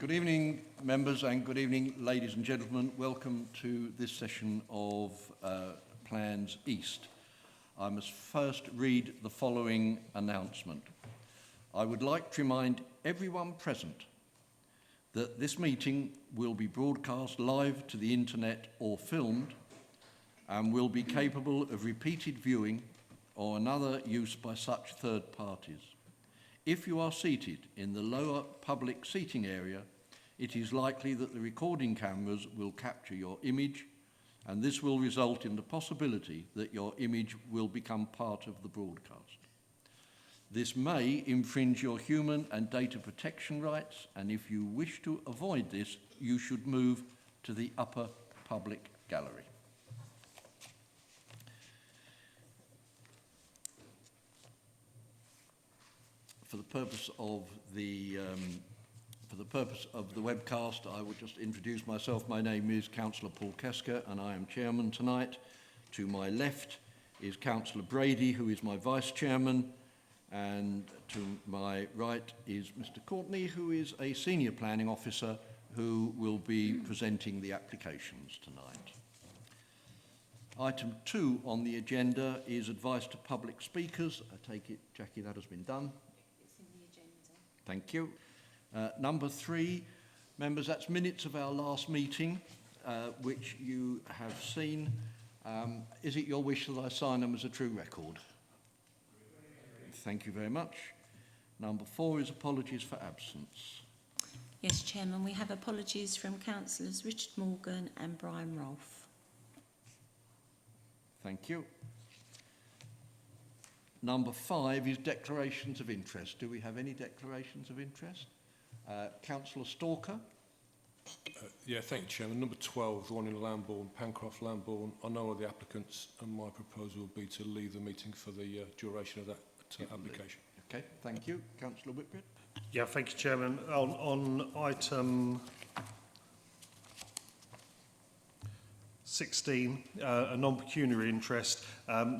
Good evening, members, and good evening, ladies and gentlemen. Welcome to this session of Plans East. I must first read the following announcement. I would like to remind everyone present that this meeting will be broadcast live to the internet or filmed and will be capable of repeated viewing or another use by such third parties. If you are seated in the lower public seating area, it is likely that the recording cameras will capture your image, and this will result in the possibility that your image will become part of the broadcast. This may infringe your human and data protection rights, and if you wish to avoid this, you should move to the upper public gallery. For the purpose of the webcast, I will just introduce myself. My name is Councillor Paul Kesker, and I am chairman tonight. To my left is Councillor Brady, who is my vice chairman, and to my right is Mr. Courtney, who is a senior planning officer who will be presenting the applications tonight. Item 2 on the agenda is advice to public speakers. I take it, Jackie, that has been done. Thank you. Number 3, members, that's minutes of our last meeting, which you have seen. Is it your wish that I sign them as a true record? Thank you very much. Number 4 is apologies for absence. Yes, Chairman, we have apologies from Councillors Richard Morgan and Brian Rolfe. Thank you. Number 5 is declarations of interest. Do we have any declarations of interest? Councillor Stalker. Yeah, thank you, Chairman. Number 12, the one in Lambourne, Pancroft, Lambourne. I know all the applicants, and my proposal will be to leave the meeting for the duration of that application. Okay, thank you. Councillor Whitbread. Yeah, thank you, Chairman. On item 16, a non-pecuniary interest,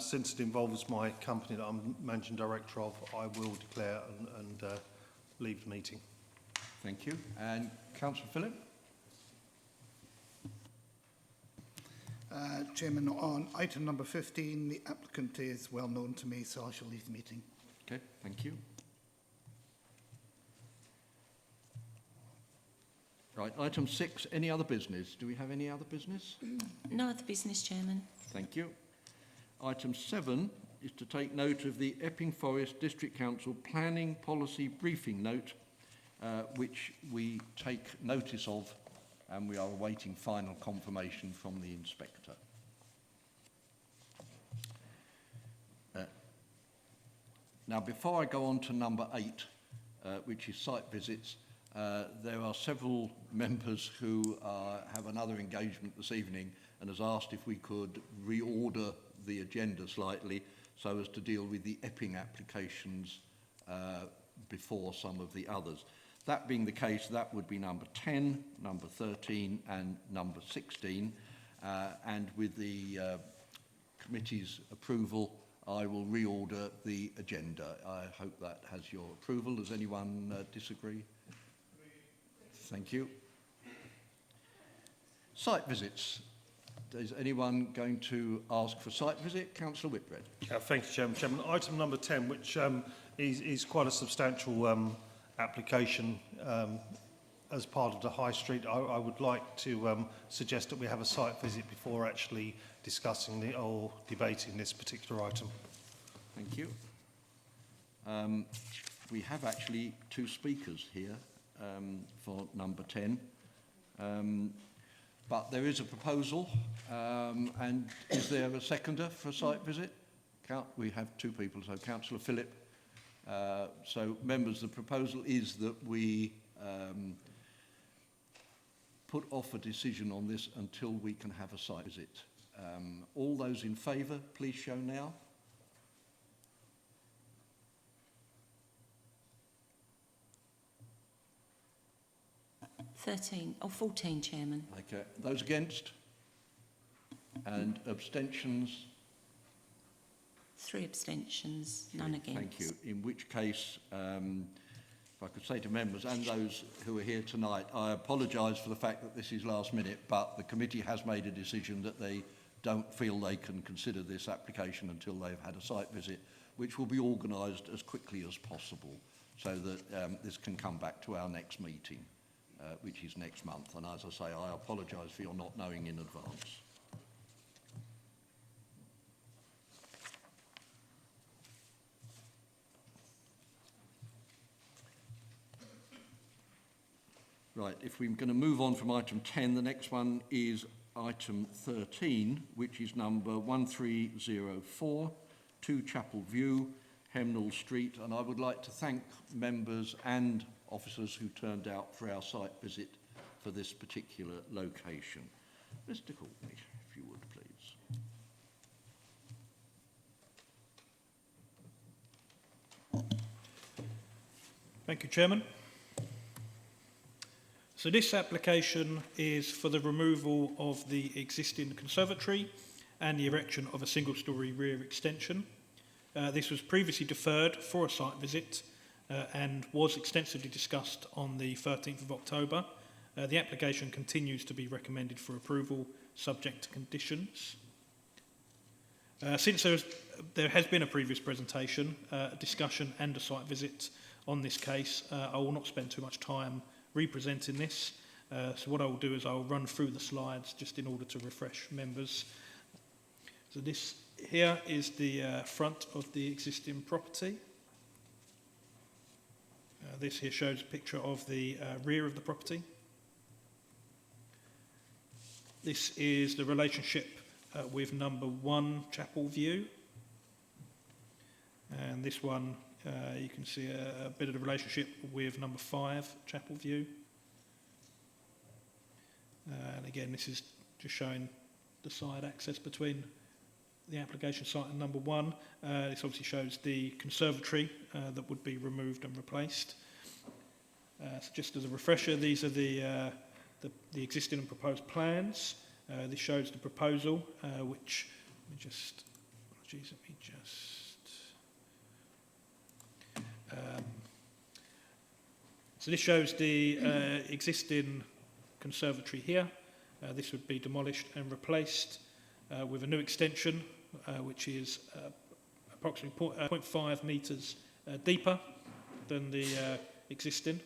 since it involves my company that I'm managing director of, I will declare and leave the meeting. Thank you. And Councillor Phillip. Chairman, on item number 15, the applicant is well known to me, so I shall leave the meeting. Okay, thank you. Right, item 6, any other business? Do we have any other business? No other business, Chairman. Thank you. Item 7 is to take note of the Epping Forest District Council Planning Policy Briefing Note, which we take notice of, and we are awaiting final confirmation from the inspector. Now, before I go on to number 8, which is site visits, there are several members who have another engagement this evening and has asked if we could reorder the agenda slightly so as to deal with the Epping applications before some of the others. That being the case, that would be number 10, number 13 and number 16. And with the committee's approval, I will reorder the agenda. I hope that has your approval. Does anyone disagree? Thank you. Site visits. Is anyone going to ask for site visit? Councillor Whitbread. Thank you, Chairman. Item number 10, which is quite a substantial application as part of the High Street. I would like to suggest that we have a site visit before actually discussing or debating this particular item. Thank you. We have actually 2 speakers here for number 10. But there is a proposal, and is there a seconder for a site visit? We have 2 people, so Councillor Phillip. So, members, the proposal is that we put off a decision on this until we can have a site visit. All those in favour, please show now. Or 14, Chairman. Okay. Those against? And abstentions? 3 abstentions, none against. Thank you. In which case, if I could say to members and those who are here tonight, I apologise for the fact that this is last minute, but the committee has made a decision that they don't feel they can consider this application until they've had a site visit, which will be organised as quickly as possible so that this can come back to our next meeting, which is next month. And as I say, I apologise for your not knowing in advance. Right, if we're going to move on from item 10, the next one is item 13, which is number 1304, 2 Chapel View, Hemnall Street. And I would like to thank members and officers who turned out for our site visit for this particular location. Mr. Courtney, if you would, please. Thank you, Chairman. So this application is for the removal of the existing conservatory and the erection of a single-storey rear extension. This was previously deferred for a site visit and was extensively discussed on the 13th of October. The application continues to be recommended for approval, subject to conditions. Since there has been a previous presentation, a discussion and a site visit on this case, I will not spend too much time representing this. So what I will do is I'll run through the slides just in order to refresh members. So this here is the front of the existing property. This here shows a picture of the rear of the property. This is the relationship with number 1 Chapel View. And this one you can see a bit of the relationship with number 5 Chapel View. And again, this is just showing the side access between the application site and number 1. This obviously shows the conservatory that would be removed and replaced. So just as a refresher, these are the existing and proposed plans. This shows the proposal, which so this shows the existing conservatory here. This would be demolished and replaced with a new extension, which is approximately 0.5 metres deeper than the existing,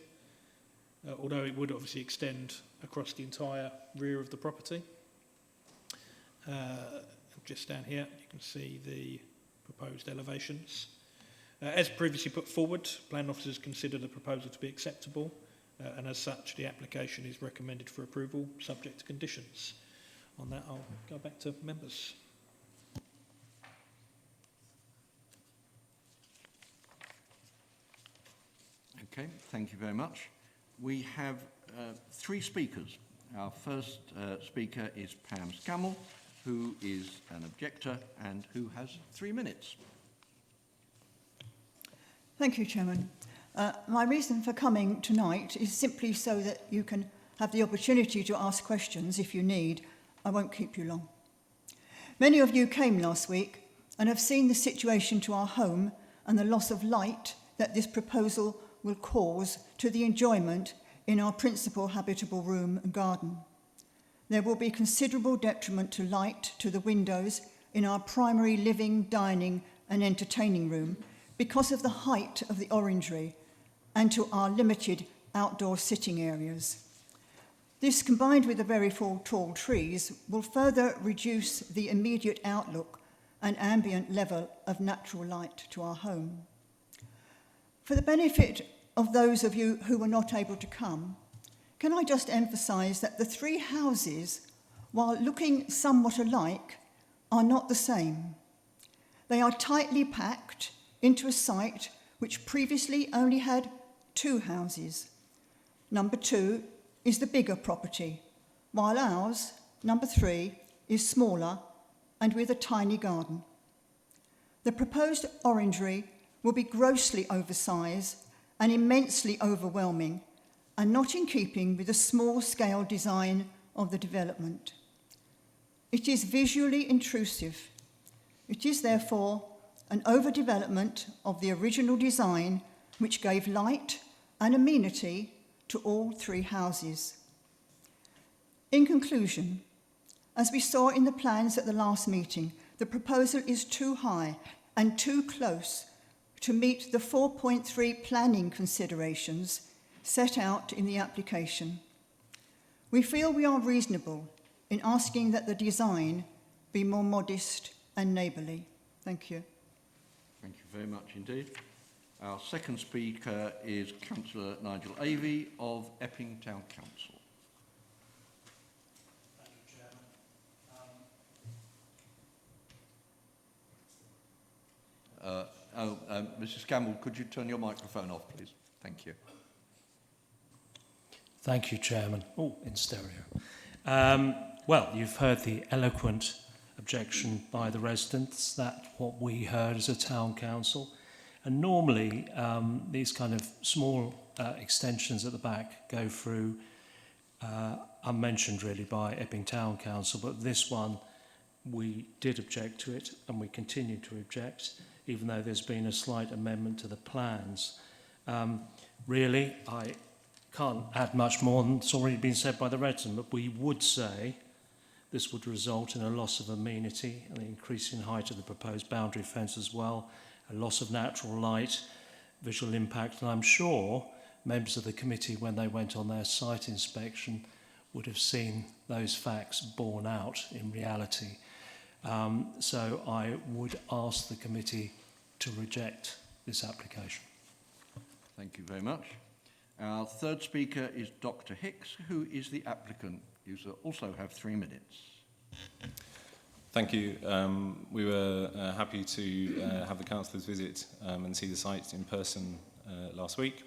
although it would obviously extend across the entire rear of the property. Just down here, you can see the proposed elevations. As previously put forward, planning officers consider the proposal to be acceptable, and as such, the application is recommended for approval, subject to conditions. On that, I'll go back to members. Okay, thank you very much. We have 3 speakers. Our first speaker is Pam Scammell, who is an objector and who has 3 minutes. Thank you, Chairman. My reason for coming tonight is simply so that you can have the opportunity to ask questions if you need. I won't keep you long. Many of you came last week and have seen the situation to our home and the loss of light that this proposal will cause to the enjoyment in our principal habitable room and garden. There will be considerable detriment to light to the windows in our primary living, dining and entertaining room because of the height of the orangery and to our limited outdoor sitting areas. This, combined with the very tall trees, will further reduce the immediate outlook and ambient level of natural light to our home. For the benefit of those of you who were not able to come, can I just emphasise that the 3 houses, while looking somewhat alike, are not the same. They are tightly packed into a site which previously only had 2 houses. Number 2 is the bigger property, while ours, number 3, is smaller and with a tiny garden. The proposed orangery will be grossly oversized and immensely overwhelming and not in keeping with the small-scale design of the development. It is visually intrusive. It is therefore an overdevelopment of the original design which gave light an amenity to all 3 houses. In conclusion, as we saw in the plans at the last meeting, the proposal is too high and too close to meet the 4.3 planning considerations set out in the application. We feel we are reasonable in asking that the design be more modest and neighbourly. Thank you. Thank you very much indeed. Our second speaker is Councillor Nigel Avey of Epping Town Council. Mrs. Campbell, could you turn your microphone off, please? Thank you. Thank you, Chairman. Oh, in stereo. Well, you've heard the eloquent objection by the residents. That's what we heard as a town council. And normally, these kind of small extensions at the back go through, unmentioned really by Epping Town Council, but this one, we did object to it and we continue to object, even though there's been a slight amendment to the plans. Really, I can't add much more than it's already been said by the resident, but we would say this would result in a loss of amenity, an increase in height of the proposed boundary fence as well, a loss of natural light, visual impact, and I'm sure members of the committee, when they went on their site inspection, would have seen those facts borne out in reality. So I would ask the committee to reject this application. Thank you very much. Our third speaker is Dr. Hicks, who is the applicant. You also have 3 minutes. Thank you. We were happy to have the councillors visit and see the site in person last week.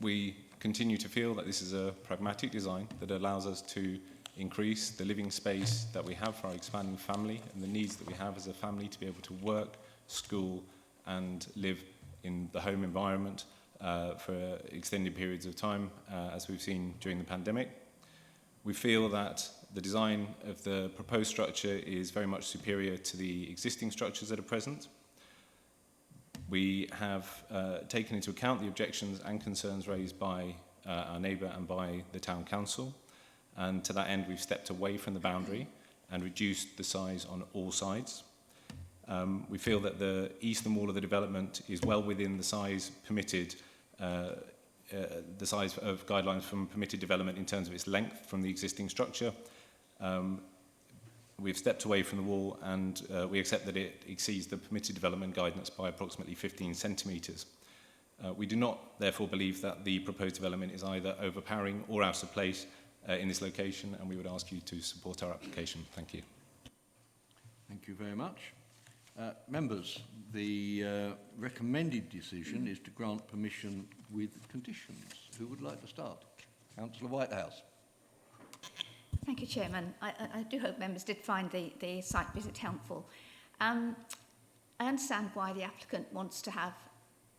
We continue to feel that this is a pragmatic design that allows us to increase the living space that we have for our expanding family and the needs that we have as a family to be able to work, school and live in the home environment for extended periods of time, as we've seen during the pandemic. We feel that the design of the proposed structure is very much superior to the existing structures that are present. We have taken into account the objections and concerns raised by our neighbour and by the town council, and to that end we've stepped away from the boundary and reduced the size on all sides. We feel that the eastern wall of the development is well within the size permitted, the size of guidelines from permitted development in terms of its length from the existing structure. We've stepped away from the wall and we accept that it exceeds the permitted development guidance by approximately 15 centimetres. We do not therefore believe that the proposed development is either overpowering or out of place in this location, and we would ask you to support our application. Thank you. Thank you very much. Members, the recommended decision is to grant permission with conditions. Who would like to start? Councillor Whitehouse. Thank you, Chairman. I do hope members did find the site visit helpful. I understand why the applicant wants to have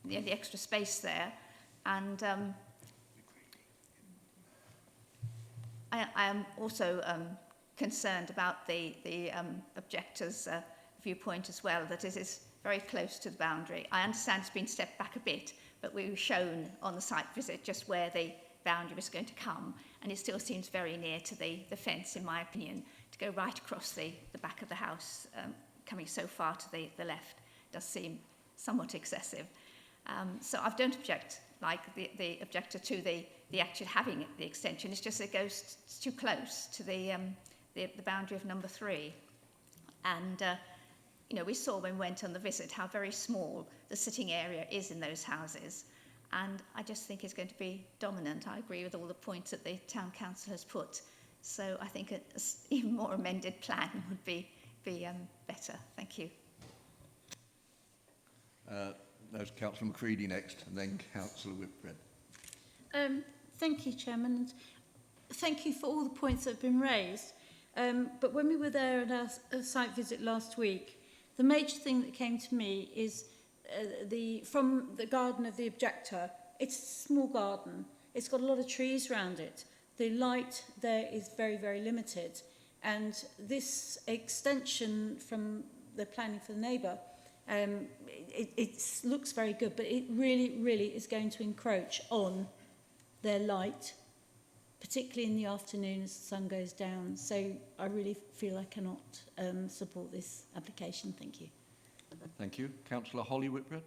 the extra space there, and I am also concerned about the objector's viewpoint as well, that it is very close to the boundary. I understand it's been stepped back a bit, but we were shown on the site visit just where the boundary was going to come, and it still seems very near to the fence, in my opinion. To go right across the back of the house, coming so far to the left, does seem somewhat excessive. So I don't object, like the objector, to the actual having the extension. It's just it goes too close to the boundary of number 3. And you know, we saw when we went on the visit how very small the sitting area is in those houses. And I just think it's going to be dominant. I agree with all the points that the town council has put. So I think an even more amended plan would be better. Thank you. There's Councillor Macready next, and then Councillor Whitbread. Thank you, Chairman. And thank you for all the points that have been raised. But when we were there at our site visit last week, the major thing that came to me is from the garden of the objector. It's a small garden. It's got a lot of trees around it. The light there is very, very limited. And this extension from the planning for the neighbour It looks very good, but it really, really is going to encroach on their light, particularly in the afternoon as the sun goes down. So I really feel I cannot support this application. Thank you. Thank you. Councillor Holly Whitbread.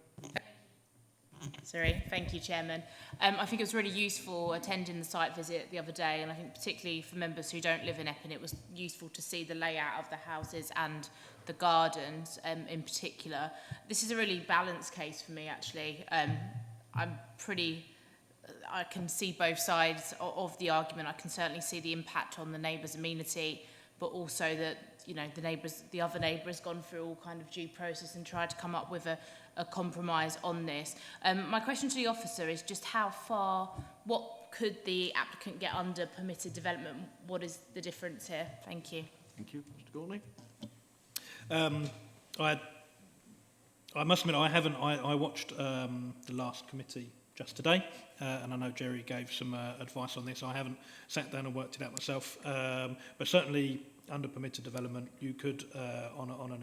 Sorry, thank you, Chairman. I think it was really useful attending the site visit the other day, and I think particularly for members who don't live in Epping, it was useful to see the layout of the houses and the gardens in particular. This is a really balanced case for me, actually. I can see both sides of the argument. I can certainly see the impact on the neighbours' amenity, but also that, you know, the other neighbour has gone through all kind of due process and tried to come up with a compromise on this. My question to the officer is just what could the applicant get under permitted development? What is the difference here? Thank you. Thank you. Mr. Gorney. I must admit, I watched the last committee just today, and I know Jerry gave some advice on this. I haven't sat down and worked it out myself, but certainly under permitted development, you could, on a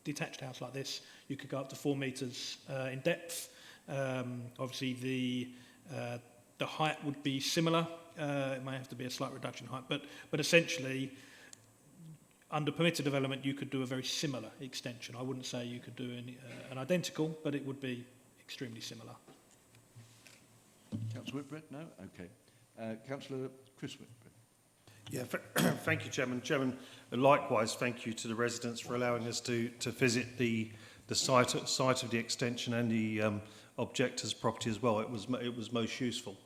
detached house like this, you could go up to 4 metres in depth. Obviously, the height would be similar. It may have to be a slight reduction in height, but essentially, under permitted development, you could do a very similar extension. I wouldn't say you could do an identical, but it would be extremely similar. Councillor Whitbread? No? Okay. Councillor Chris Whitbread. Yeah, thank you, Chairman. Chairman, likewise, thank you to the residents for allowing us to visit the site of the extension and the objector's property as well. It was most useful.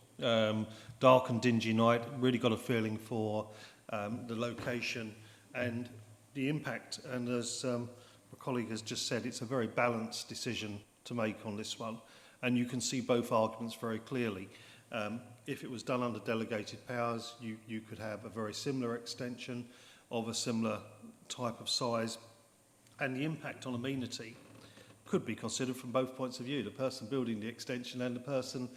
Dark and dingy night, really got a feeling for the location and the impact. And as my colleague has just said, it's a very balanced decision to make on this one. And you can see both arguments very clearly. If it was done under delegated powers, you could have a very similar extension of a similar type of size, and the impact on amenity could be considered from both points of view, the person building the extension and the person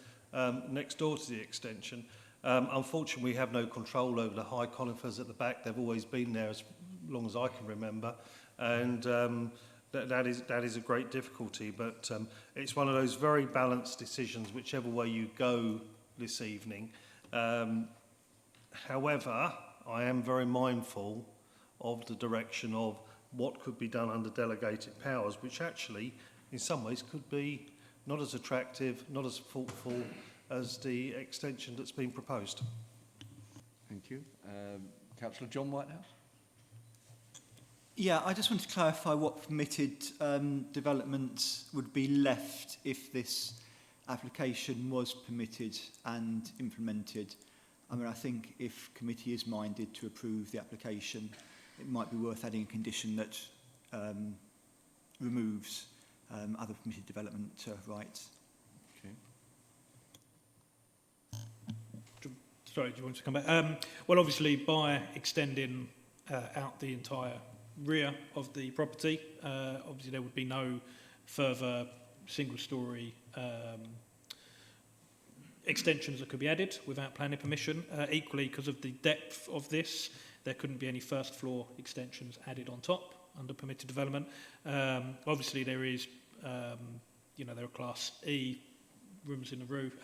next door to the extension. Unfortunately, we have no control over the high conifers at the back. They've always been there as long as I can remember, and that is a great difficulty, but it's one of those very balanced decisions, whichever way you go this evening. However, I am very mindful of the direction of what could be done under delegated powers, which actually, in some ways, could be not as attractive, not as fruitful as the extension that's been proposed. Thank you. Councillor John Whitehouse. Yeah, I just want to clarify what permitted developments would be left if this application was permitted and implemented. I mean, I think if committee is minded to approve the application, it might be worth adding a condition that removes other permitted development rights. Okay. Sorry, do you want to come back? Well, obviously, by extending out the entire rear of the property, obviously there would be no further single-storey extensions that could be added without planning permission. Equally, because of the depth of this, there couldn't be any first-floor extensions added on top under permitted development. Obviously, there is, there are Class E rooms in the roof,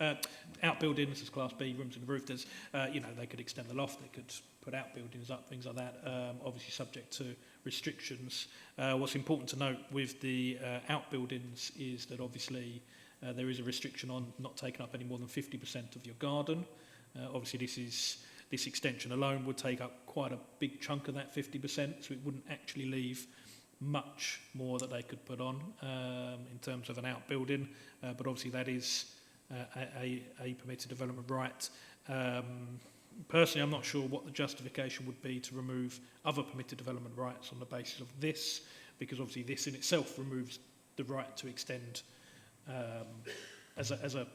outbuildings as Class B rooms in the roof. There's, they could extend the loft, they could put outbuildings up, things like that, obviously subject to restrictions. What's important to note with the outbuildings is that obviously there is a restriction on not taking up any more than 50% of your garden. Obviously this extension alone would take up quite a big chunk of that 50%, so it wouldn't actually leave much more that they could put on in terms of an outbuilding, but obviously that is a permitted development right. Personally, I'm not sure what the justification would be to remove other permitted development rights on the basis of this, because obviously this in itself removes the right to extend as a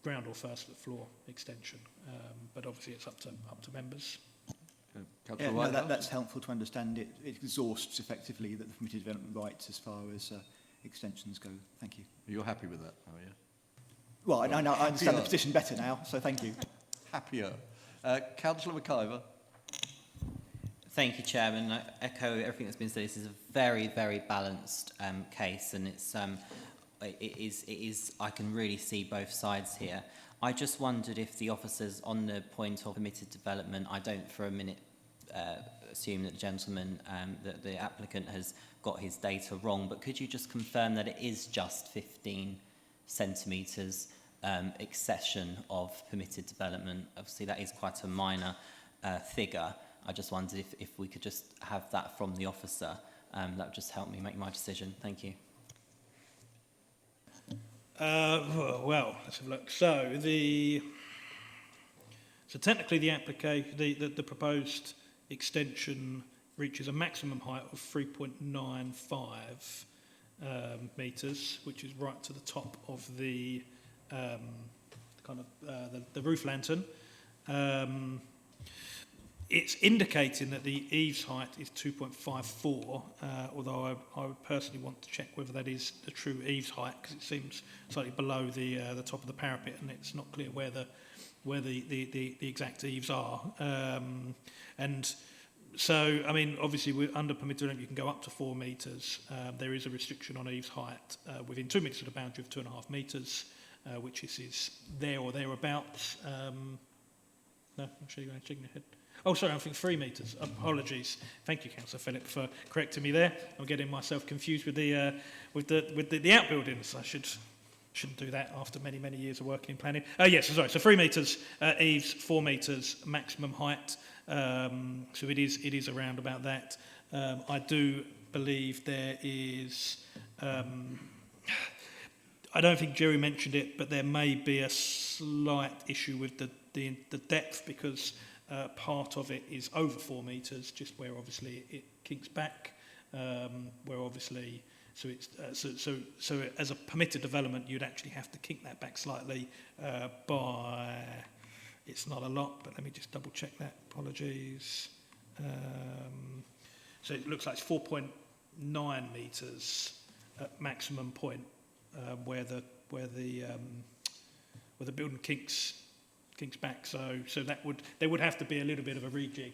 ground or first floor extension. But obviously it's up to members. Yeah, no, that's helpful to understand. It exhausts effectively the permitted development rights as far as extensions go. Thank you. You're happy with that, are you? Well, I understand the position better now, so thank you. Happier. Councillor McIver. Thank you, Chairman. I echo everything that's been said. This is a very, very balanced case, and it is. I can really see both sides here. I just wondered if the officers, on the point of permitted development, I don't for a minute assume that the gentleman, that the applicant has got his data wrong, but could you just confirm that it is just 15 centimetres accession of permitted development? Obviously, that is quite a minor figure. I just wondered if we could just have that from the officer. That would just help me make my decision. Thank you. Well, let's have a look. So technically the proposed extension reaches a maximum height of 3.95 metres, which is right to the top of the the roof lantern. It's indicating that the eaves height is 2.54, although I would personally want to check whether that is the true eaves height, because it seems slightly below the top of the parapet, and it's not clear where the exact eaves are. And so, I mean, obviously, we're under permitted limit, you can go up to 4 metres. There is a restriction on eaves height within 2 metres of the boundary of 2.5 metres, which is there or thereabouts. No, I'm sure you're shaking your head. Oh, sorry, I think 3 metres. Apologies. Thank you, Councillor Phillip, for correcting me there. I'm getting myself confused with the outbuildings. I shouldn't do that after many, many years of working in planning. Yes, sorry. So 3 metres eaves, 4 metres maximum height. So it is around about that. I do believe there is. I don't think Jerry mentioned it, but there may be a slight issue with the depth, because part of it is over 4 metres, just where obviously it kinks back, where obviously, so it's so as a permitted development, you'd actually have to kink that back slightly by, it's not a lot, but let me just double check that. Apologies. So it looks like it's 4.9 metres at maximum point, where the building kinks back, so there would have to be a little bit of a rejig.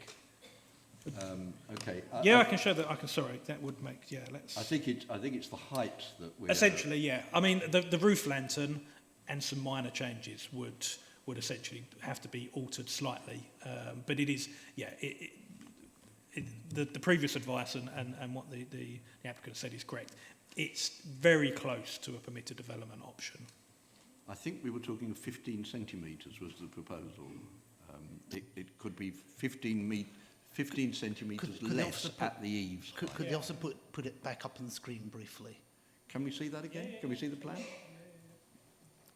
Okay. I can show that. Sorry, that would make. Yeah, let's. I think it's the height that we're. Essentially, yeah. I mean, the roof lantern and some minor changes would essentially have to be altered slightly, but it is, yeah. The previous advice and what the applicant said is correct. It's very close to a permitted development option. I think we were talking 15 centimetres was the proposal. It could be 15 centimetres less at the eaves. Could they also put it back up on the screen briefly? Can we see that again? Can we see the plan?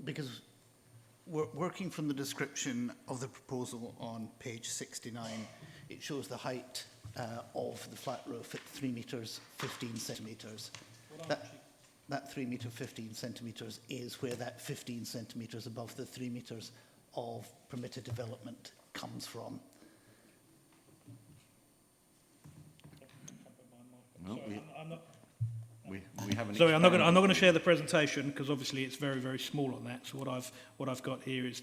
Because we're working from the description of the proposal on page 69, it shows the height of the flat roof at 3 metres 15 centimetres. That 3 metre 15 centimetres is where that 15 centimetres above the 3 metres of permitted development comes from. No, we haven't. Sorry, I'm not going to share the presentation, because obviously it's very, very small on that. So what I've got here is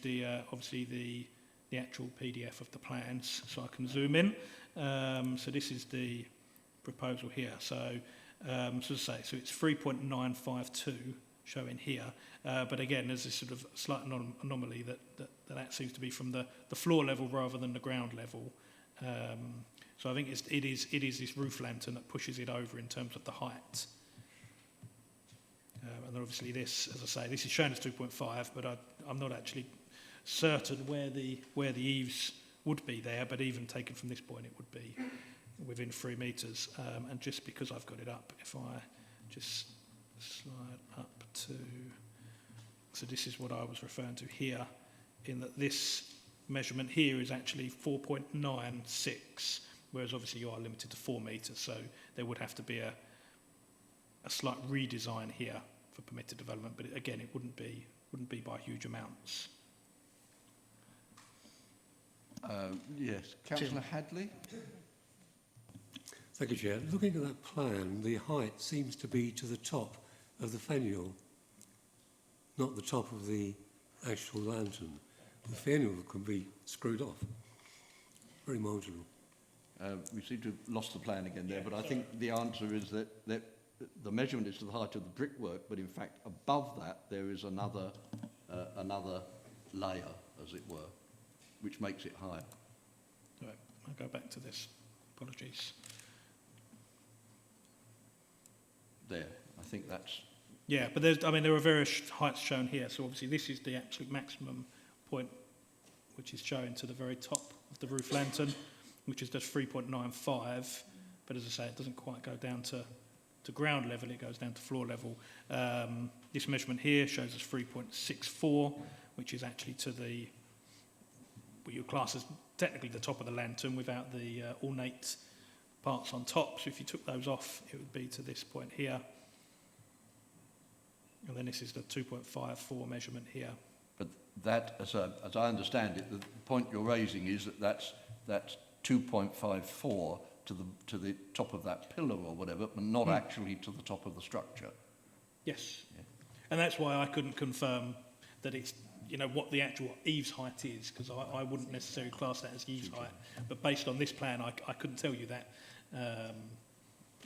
obviously the actual PDF of the plans, so I can zoom in. So this is the proposal here. So as I say, so it's 3.952 showing here, but again, there's this sort of slight anomaly that seems to be from the floor level rather than the ground level. So I think it is this roof lantern that pushes it over in terms of the height. And then obviously this, as I say, this is shown as 2.5, but I'm not actually certain where the eaves would be there, but even taken from this point, it would be within 3 metres. And just because I've got it up, if I just slide up to, so this is what I was referring to here, in that this measurement here is actually 4.96, whereas obviously you are limited to 4 metres, so there would have to be a slight redesign here for permitted development, but again, it wouldn't be by huge amounts. Yes, Councillor Hadley. Thank you, Chair. Looking at that plan, the height seems to be to the top of the fenial, not the top of the actual lantern. The fenial can be screwed off. Very marginal. We seem to have lost the plan again there, but I think the answer is that the measurement is to the height of the brickwork, but in fact above that there is another layer, as it were, which makes it higher. Right, I'll go back to this. Apologies. There, I think that's... Yeah, but there are various heights shown here. So obviously this is the absolute maximum point, which is shown to the very top of the roof lantern, which is just 3.95. But as I say, it doesn't quite go down to ground level, it goes down to floor level. This measurement here shows us 3.64, which is actually to the, what you class as technically the top of the lantern without the ornate parts on top. So if you took those off, it would be to this point here. And then this is the 2.54 measurement here. But that, as I understand it, the point you're raising is that that's 2.54 to the top of that pillar or whatever, but not actually to the top of the structure. Yes. Yeah. And that's why I couldn't confirm that it's, what the actual eaves height is, because I wouldn't necessarily class that as eaves height. But based on this plan, I couldn't tell you that,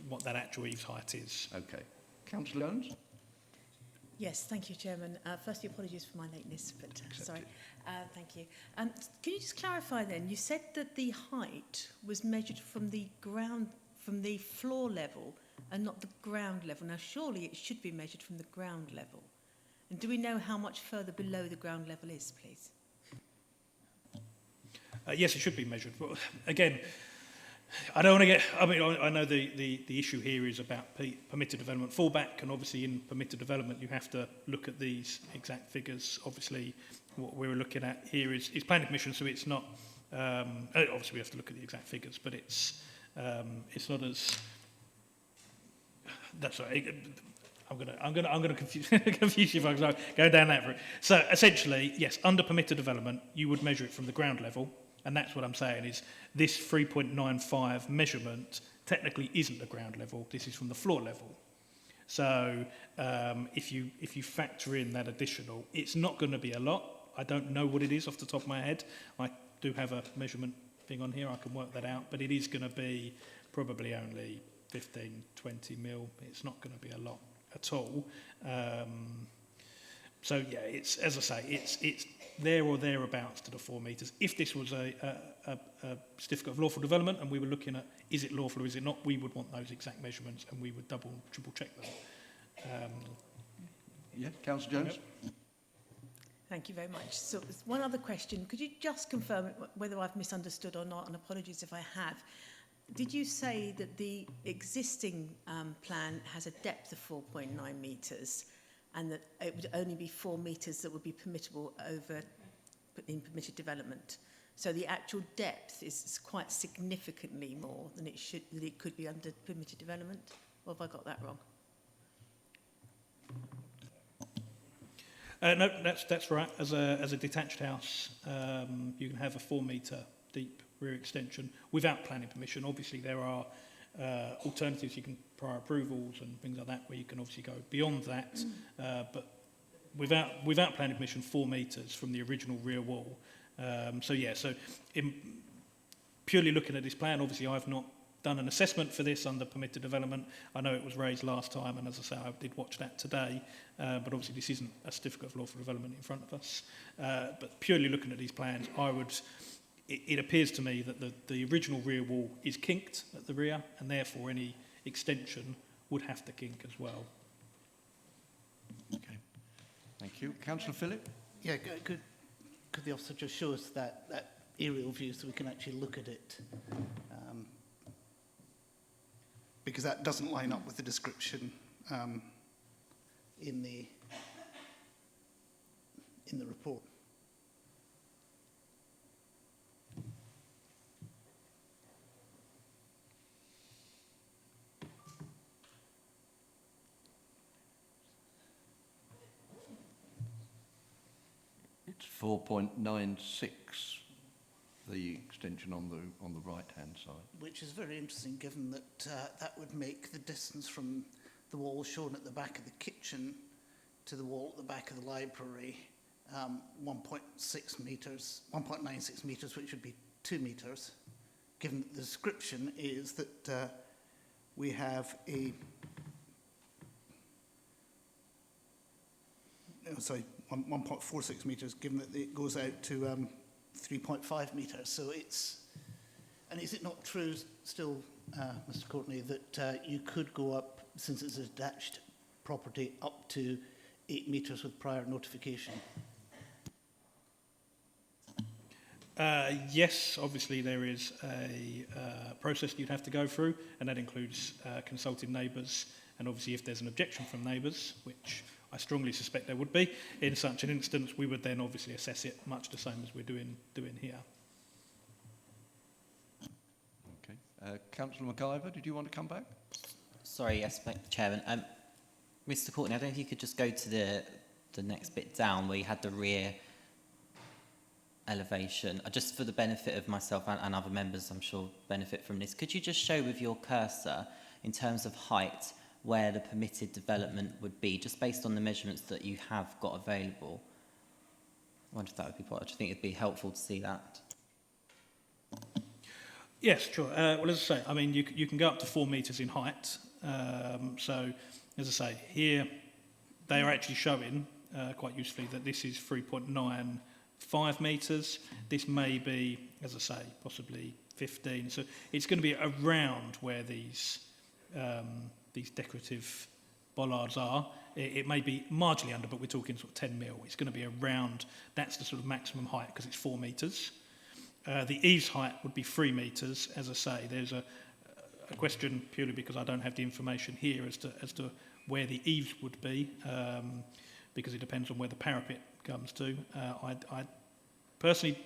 what that actual eaves height is. Okay. Councillor Jones? Yes, thank you, Chairman. Firstly, apologies for my lateness, but sorry. Thank you. Can you just clarify then? You said that the height was measured from the floor level and not the ground level. Now, surely it should be measured from the ground level. And do we know how much further below the ground level is, please? Yes, it should be measured. But again, I don't want to get... I know the issue here is about permitted development fallback, and obviously in permitted development you have to look at these exact figures. Obviously what we're looking at here is planning permission, so it's not... obviously we have to look at the exact figures, but it's not as... That's right. I'm going to confuse you if I go down that route. So essentially, yes, under permitted development, you would measure it from the ground level. And that's what I'm saying is this 3.95 measurement technically isn't the ground level. This is from the floor level. So if you factor in that additional, it's not going to be a lot. I don't know what it is off the top of my head. I do have a measurement thing on here. I can work that out. But it is going to be probably only 15, 20 mil. It's not going to be a lot at all. So yeah, it's, as I say, it's there or thereabouts to the 4 metres. If this was a certificate of lawful development and we were looking at is it lawful or is it not, we would want those exact measurements and we would triple check them. Yeah, Councillor Jones? Yep. Thank you very much. So one other question. Could you just confirm whether I've misunderstood or not, and apologies if I have. Did you say that the existing plan has a depth of 4.9 metres and that it would only be 4 metres that would be permittable in permitted development? So the actual depth is quite significantly more than it could be under permitted development? Or have I got that wrong? No, that's right. As a detached house, you can have a 4 metre deep rear extension without planning permission. Obviously, there are alternatives. You can prior approvals and things like that, where you can obviously go beyond that. But without planning permission, 4 metres from the original rear wall. So purely looking at this plan, obviously, I've not done an assessment for this under permitted development. I know it was raised last time, and as I say, I did watch that today. But obviously, this isn't a certificate of lawful development in front of us. But purely looking at these plans, it appears to me that the original rear wall is kinked at the rear, and therefore any extension would have to kink as well. Okay, thank you. Councillor Phillip? Yeah, could the officer just show us that aerial view so we can actually look at it? Because that doesn't line up with the description in the report. It's 4.96, the extension on the right-hand side. Which is very interesting, given that that would make the distance from the wall shown at the back of the kitchen to the wall at the back of the library 1.6 metres, 1.96 metres, which would be 2 metres. given that the description is that we have a 1.46 metres, given that it goes out to 3.5 metres. So it's, and is it not true still, Mr. Courtney, that you could go up, since it's a detached property, up to 8 metres with prior notification? Yes, obviously there is a process you'd have to go through, and that includes consulting neighbours, and obviously if there's an objection from neighbours, which I strongly suspect there would be, in such an instance we would then obviously assess it much the same as we're doing here. Okay. Councillor MacIver, did you want to come back? Sorry, yes, Chairman. Mr. Courtney, I don't know if you could just go to the next bit down where you had the rear elevation. Just for the benefit of myself and other members, I'm sure benefit from this. Could you just show with your cursor, in terms of height, where the permitted development would be, just based on the measurements that you have got available? I wonder if that would be possible. I just think it'd be helpful to see that. Yes, sure. Well, as I say, I mean, you can go up to 4 metres in height. So, as I say, here they are actually showing quite usefully that this is 3.95 metres. This may be, as I say, possibly 15. So it's going to be around where these decorative bollards are. It may be marginally under, but we're talking sort of 10 mil. It's going to be around, that's the sort of maximum height because it's 4 metres. The eaves height would be 3 metres. As I say, there's a question purely because I don't have the information here as to where the eaves would be, because it depends on where the parapet comes to. I personally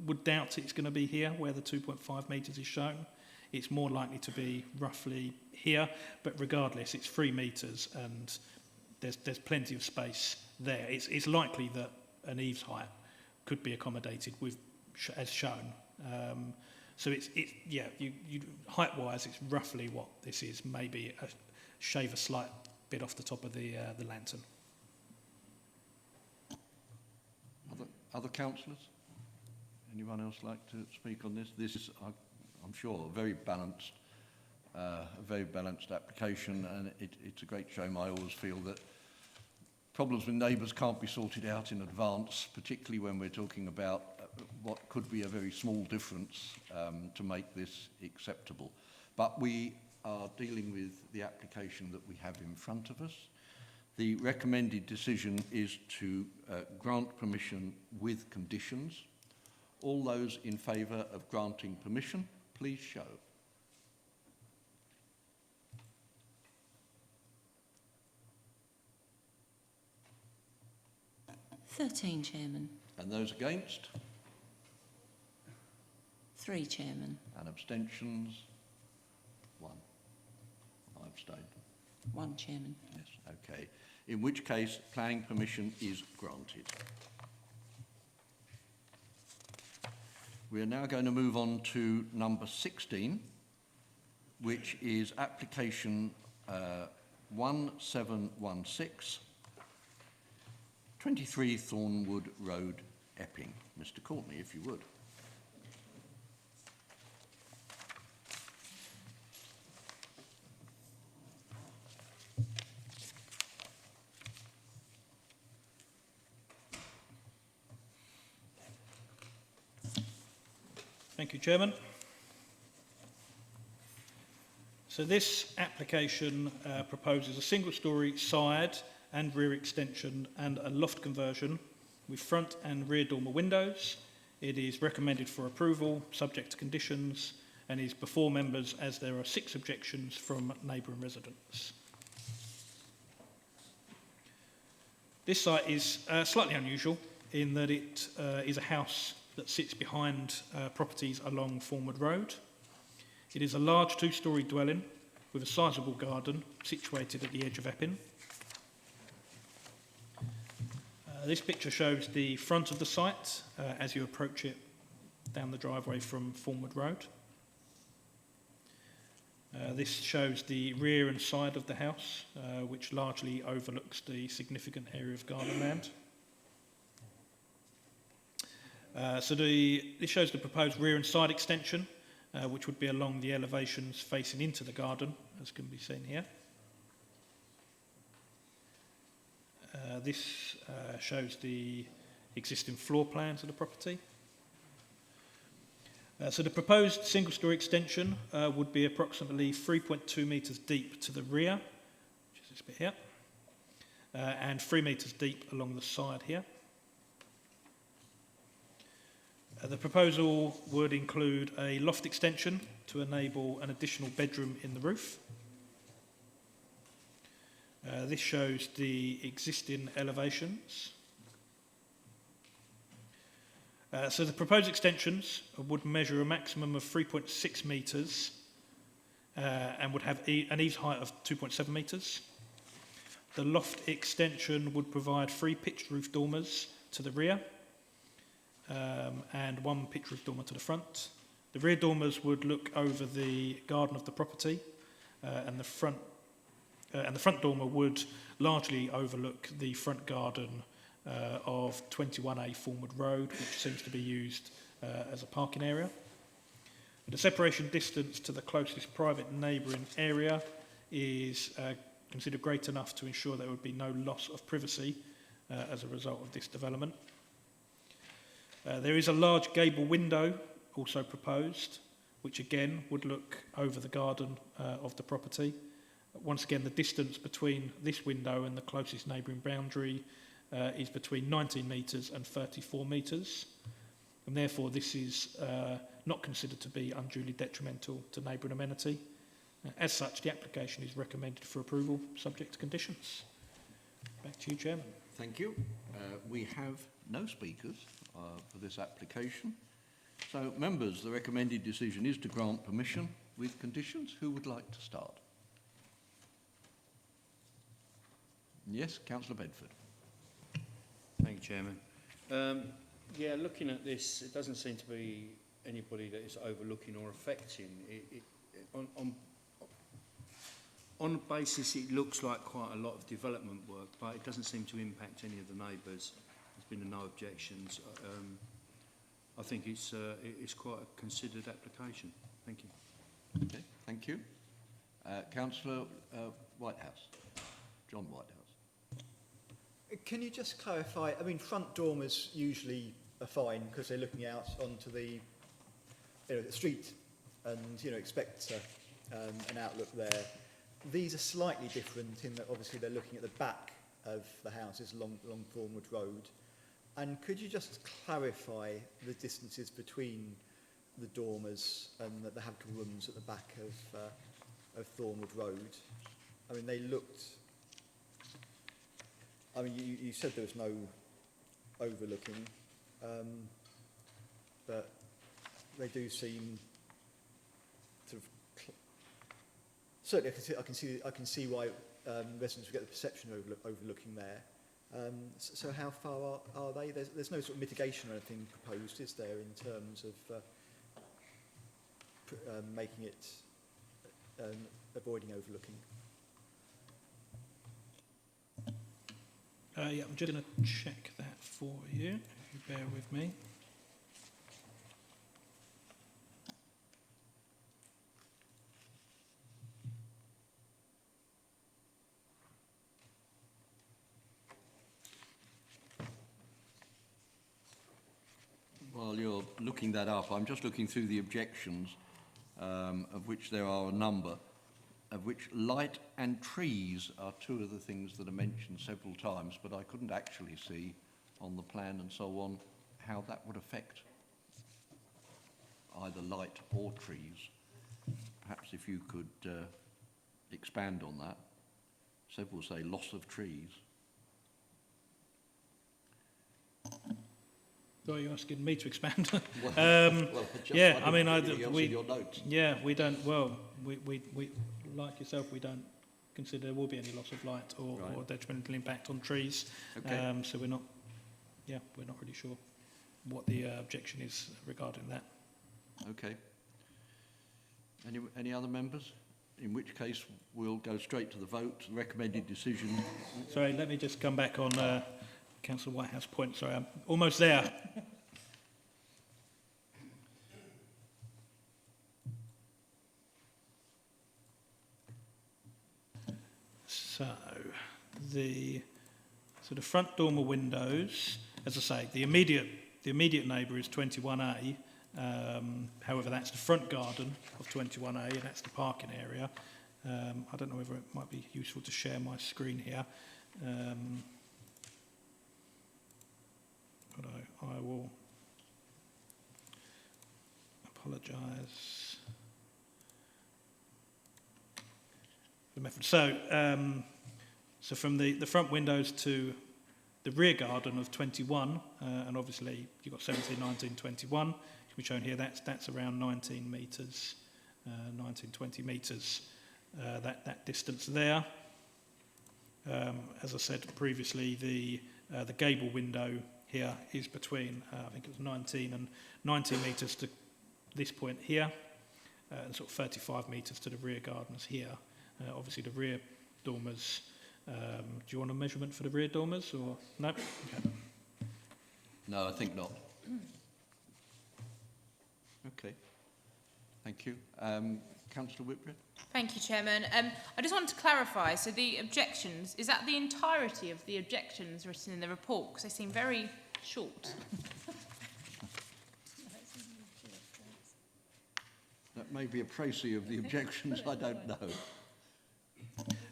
would doubt it's going to be here where the 2.5 metres is shown. It's more likely to be roughly here, but regardless, it's 3 metres and there's plenty of space there. It's likely that an eaves height could be accommodated with as shown. So it's height-wise, it's roughly what this is. Maybe shave a slight bit off the top of the lantern. Other councillors? Anyone else like to speak on this? This is, I'm sure, a very balanced application, and it's a great shame. I always feel that problems with neighbours can't be sorted out in advance, particularly when we're talking about what could be a very small difference to make this acceptable. But we are dealing with the application that we have in front of us. The recommended decision is to grant permission with conditions. All those in favour of granting permission, please show. (13), Chairman. And those against? 3, Chairman. And abstentions? 1. I abstain. 1, Chairman. Yes, okay. In which case, planning permission is granted. We are now going to move on to number 16, which is application 1716, 23 Thornwood Road, Epping. Mr. Courtney, if you would. Thank you, Chairman. So this application proposes a single-storey side and rear extension and a loft conversion with front and rear dormer windows. It is recommended for approval, subject to conditions, and is before members as there are 6 objections from neighbouring residents. This site is slightly unusual in that it is a house that sits behind properties along Thornwood Road. It is a large 2-storey dwelling with a sizable garden situated at the edge of Epping. This picture shows the front of the site as you approach it down the driveway from Thornwood Road. This shows the rear and side of the house, which largely overlooks the significant area of garden land. This shows the proposed rear and side extension, which would be along the elevations facing into the garden, as can be seen here. This shows the existing floor plans of the property. So the proposed single-storey extension would be approximately 3.2 metres deep to the rear, which is this bit here, and 3 metres deep along the side here. The proposal would include a loft extension to enable an additional bedroom in the roof. This shows the existing elevations. So the proposed extensions would measure a maximum of 3.6 metres and would have an eaves height of 2.7 metres. The loft extension would provide 3 pitched roof dormers to the rear and 1 pitched roof dormer to the front. The rear dormers would look over the garden of the property and the front dormer would largely overlook the front garden of 21A Formwood Road, which seems to be used as a parking area. The separation distance to the closest private neighbouring area is considered great enough to ensure there would be no loss of privacy as a result of this development. There is a large gable window also proposed, which again would look over the garden of the property. Once again, the distance between this window and the closest neighbouring boundary is between 19 metres and 34 metres, and therefore this is not considered to be unduly detrimental to neighbouring amenity. As such, the application is recommended for approval, subject to conditions. Back to you, Chairman. Thank you. We have no speakers for this application. So, members, the recommended decision is to grant permission with conditions. Who would like to start? Yes, Councillor Bedford. Thank you, Chairman. Yeah, looking at this, it doesn't seem to be anybody that is overlooking or affecting. On the basis, it looks like quite a lot of development work, but it doesn't seem to impact any of the neighbours. There's been no objections. I think it's quite a considered application. Thank you. Okay, thank you. Councillor Whitehouse, John Whitehouse. Can you just clarify, I mean, front dormers usually are fine because they're looking out onto the, the street and, expect an outlook there. These are slightly different in that obviously they're looking at the back of the houses along Thornwood Road. And could you just clarify the distances between the dormers and the habitable rooms at the back of Thornwood Road? I mean, they looked... I mean, you said there was no overlooking, but they do seem sort of... Certainly, I can see why residents would get the perception of overlooking there. So how far are they? There's no sort of mitigation or anything proposed, is there, in terms of making it avoiding overlooking? Yeah, I'm just going to check that for you, if you bear with me. While you're looking that up, I'm just looking through the objections, of which there are a number, of which light and trees are two of the things that are mentioned several times, but I couldn't actually see on the plan and so on how that would affect either light or trees. Perhaps if you could expand on that. Several say loss of trees. So are you asking me to expand? Yeah, I mean, your notes. Yeah, we don't. Well, we like yourself, we don't consider there will be any loss of light or detrimental impact on trees. Okay. So we're not really sure what the objection is regarding that. Okay. Any other members? In which case, we'll go straight to the vote. The recommended decision. Sorry, let me just come back on Councillor Whitehouse's point. Sorry, I'm almost there. the front dormer windows, as I say, the immediate neighbour is 21A. However, that's the front garden of 21A, and that's the parking area. I don't know whether it might be useful to share my screen here. But I will apologise for the method. So from the front windows to the rear garden of 21, and obviously you've got 17, 19, 21, which can be shown here. That's around 19 metres, 19, 20 metres. That distance there. As I said previously, the gable window here is between, I think it was 19 and 19 metres to this point here, and sort of 35 metres to the rear gardens here. Obviously the rear dormers, do you want a measurement for the rear dormers or no? Okay. No, I think not. Okay. Thank you. Councillor Whitbread? Thank you, Chairman. I just wanted to clarify, so the objections, is that the entirety of the objections written in the report? Because they seem very short. That may be a précis of the objections, I don't know.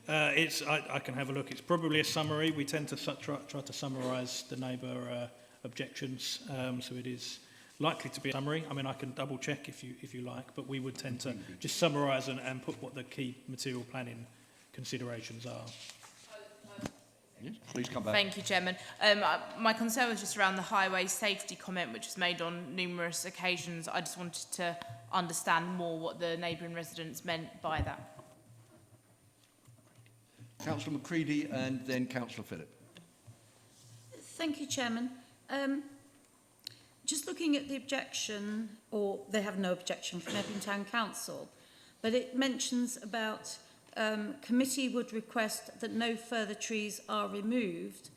I can have a look. It's probably a summary. We tend to try to summarise the neighbour objections, so it is likely to be a summary. I mean, I can double check if you like, but we would tend to just summarise and put what the key material planning considerations are. Yes, please come back. Thank you, Chairman. My concern was just around the highway safety comment, which was made on numerous occasions. I just wanted to understand more what the neighbouring residents meant by that. Councillor Macready and then Councillor Phillip. Thank you, Chairman. Just looking at the objection, or they have no objection from Epping Town Council, but it mentions about committee would request that no further trees are removed,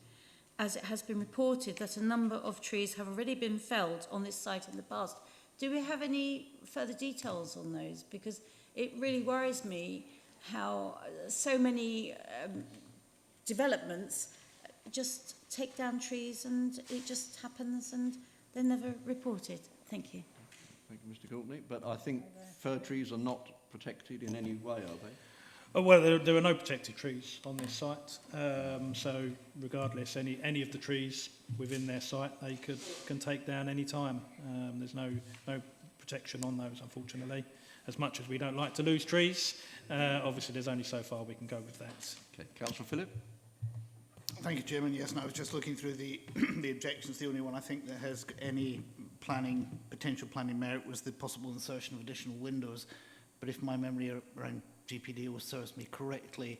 as it has been reported that a number of trees have already been felled on this site in the past. Do we have any further details on those? Because it really worries me how so many developments just take down trees and it just happens and they're never reported. Thank you. Thank you, Mr. Courtney. But I think fir trees are not protected in any way, are they? Oh, well, there are no protected trees on this site, so regardless, any of the trees within their site, they can take down any time. There's no protection on those, unfortunately. As much as we don't like to lose trees, obviously there's only so far we can go with that. Okay, Councillor Phillip. Thank you, Chairman. Yes, and I was just looking through the the objections. The only one I think that has any potential planning merit was the possible insertion of additional windows. But if my memory around GPDO serves me correctly,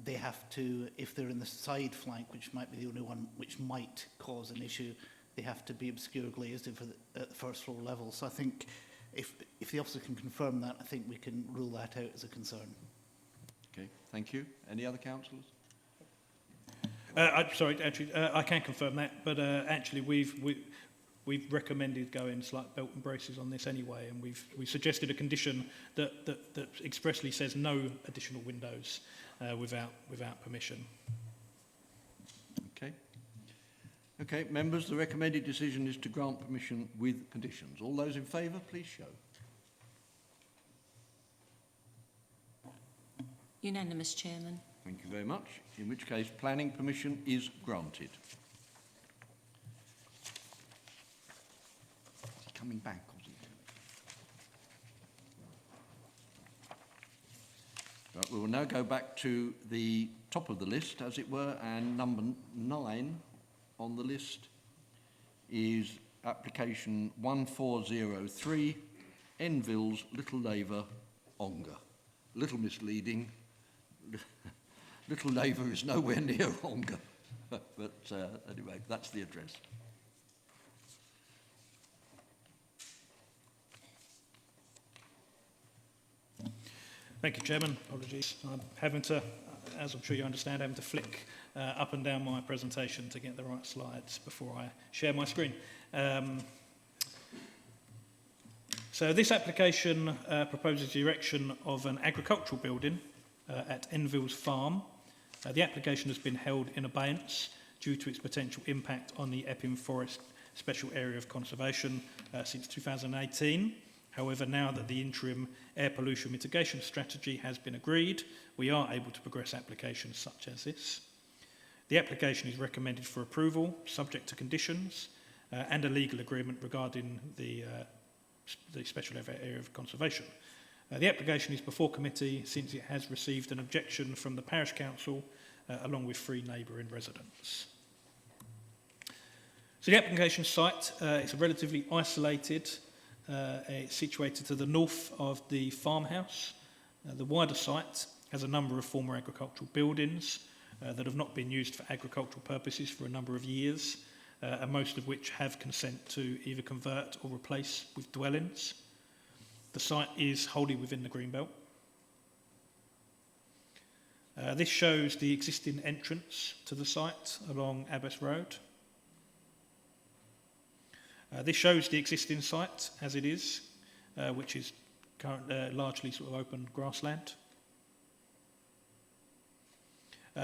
they have to, if they're in the side flank, which might be the only one which might cause an issue, they have to be obscure glazed at the first floor level. So I think if the officer can confirm that, I think we can rule that out as a concern. Okay, thank you. Any other councillors? Sorry, actually, I can confirm that, but actually we've recommended going slight belt and braces on this anyway, and we've suggested a condition that expressly says no additional windows without permission. Okay. Okay, members, the recommended decision is to grant permission with conditions. All those in favour, please show. Unanimous, Chairman. Thank you very much. In which case, planning permission is granted. Is he coming back? Or is he... Right, we will now go back to the top of the list, as it were, and number 9 on the list is application 1403, Envilles, Little Laver, Ongar. A little misleading. Little Laver is nowhere near Ongar, but anyway, that's the address. Thank you, Chairman. Apologies. I'm having to, as I'm sure you understand, having to flick up and down my presentation to get the right slides before I share my screen. So this application proposes the erection of an agricultural building at Envilles Farm, The application has been held in abeyance due to its potential impact on the Epping Forest Special Area of Conservation since 2018. However, now that the interim air pollution mitigation strategy has been agreed, we are able to progress applications such as this. The application is recommended for approval, subject to conditions, and a legal agreement regarding the Special Area of Conservation. The application is before committee since it has received an objection from the Parish Council along with 3 neighbouring residents. So the application site is a relatively isolated. It's situated to the north of the farmhouse. The wider site has a number of former agricultural buildings that have not been used for agricultural purposes for a number of years, and most of which have consent to either convert or replace with dwellings. The site is wholly within the Greenbelt. This shows the existing entrance to the site along Abbas Road. This shows the existing site as it is, which is largely sort of open grassland.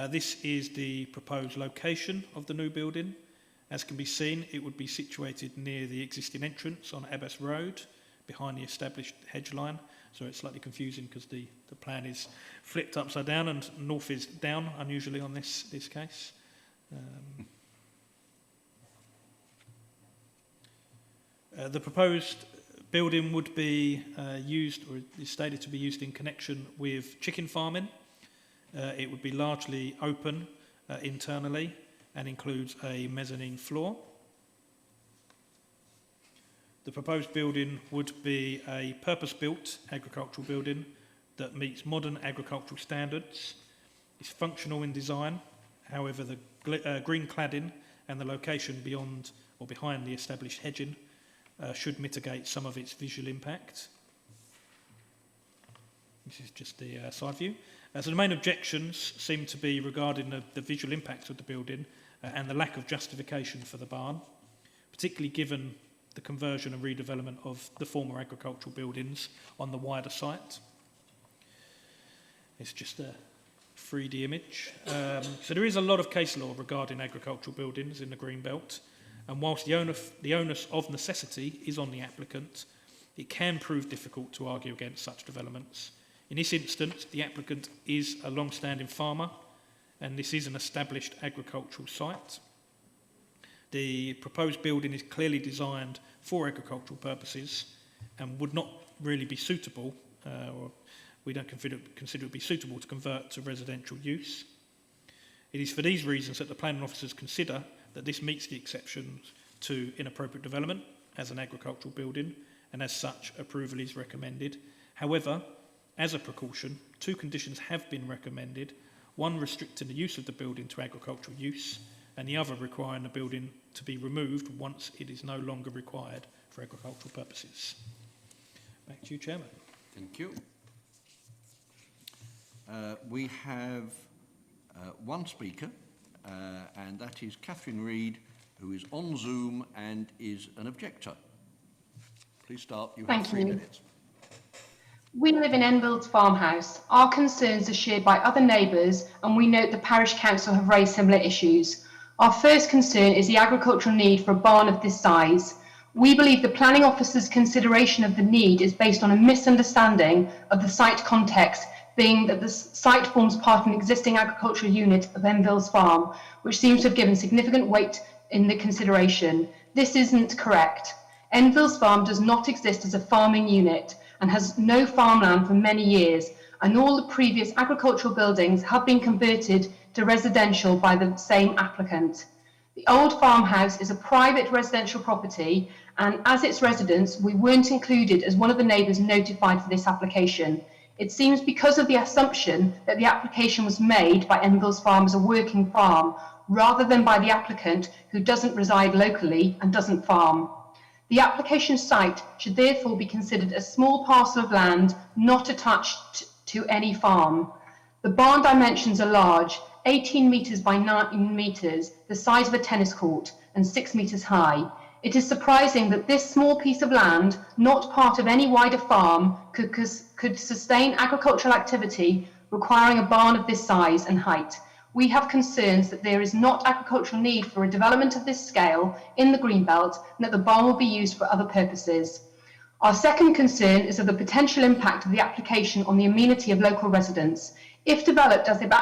This is the proposed location of the new building. As can be seen, it would be situated near the existing entrance on Abbas Road, behind the established hedge line. So it's slightly confusing because the plan is flipped upside down and north is down, unusually on this case. The proposed building would be used, or is stated to be used in connection with chicken farming. It would be largely open internally and includes a mezzanine floor. The proposed building would be a purpose-built agricultural building that meets modern agricultural standards. It's functional in design, however the green cladding and the location beyond or behind the established hedging should mitigate some of its visual impact. This is just the side view. So the main objections seem to be regarding the visual impacts of the building and the lack of justification for the barn, particularly given the conversion and redevelopment of the former agricultural buildings on the wider site. It's just a 3D image. So there is a lot of case law regarding agricultural buildings in the Greenbelt, and whilst the onus of necessity is on the applicant, it can prove difficult to argue against such developments. In this instance, the applicant is a long-standing farmer, and this is an established agricultural site. The proposed building is clearly designed for agricultural purposes and would not really be suitable, or we don't consider it to be suitable to convert to residential use. It is for these reasons that the planning officers consider that this meets the exceptions to inappropriate development as an agricultural building, and as such, approval is recommended. However, as a precaution, 2 conditions have been recommended, one restricting the use of the building to agricultural use, and the other requiring the building to be removed once it is no longer required for agricultural purposes. Back to you, Chairman. Thank you. We have one speaker, and that is Catherine Reid, who is on Zoom and is an objector. Please start. You have 3 minutes. We live in Enfields Farmhouse. Our concerns are shared by other neighbours, and we note the Parish Council have raised similar issues. Our first concern is the agricultural need for a barn of this size. We believe the planning officer's consideration of the need is based on a misunderstanding of the site context, being that the site forms part of an existing agricultural unit of Enfields Farm, which seems to have given significant weight in the consideration. This isn't correct. Enfields Farm does not exist as a farming unit and has no farmland for many years, and all the previous agricultural buildings have been converted to residential by the same applicant. The old farmhouse is a private residential property, and as its residents, we weren't included as one of the neighbours notified for this application. It seems because of the assumption that the application was made by Enfields Farm as a working farm, rather than by the applicant who doesn't reside locally and doesn't farm. The application site should therefore be considered a small parcel of land not attached to any farm. The barn dimensions are large, 18 metres by 9 metres, the size of a tennis court, and 6 metres high. It is surprising that this small piece of land, not part of any wider farm, could sustain agricultural activity requiring a barn of this size and height. We have concerns that there is not agricultural need for a development of this scale in the Greenbelt and that the barn will be used for other purposes. Our second concern is of the potential impact of the application on the amenity of local residents. If developed as the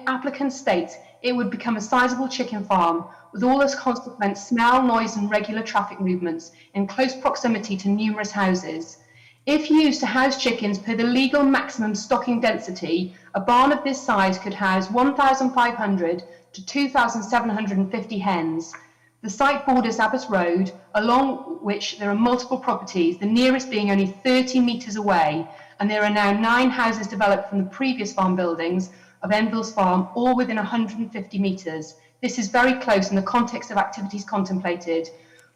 applicant states, it would become a sizable chicken farm with all its consequent smell, noise and regular traffic movements in close proximity to numerous houses. If used to house chickens per the legal maximum stocking density, a barn of this size could house 1,500 to 2,750 hens. The site borders Abbas Road, along which there are multiple properties, the nearest being only 30 metres away, and there are now 9 houses developed from the previous farm buildings of Enville's Farm, all within 150 metres. This is very close in the context of activities contemplated.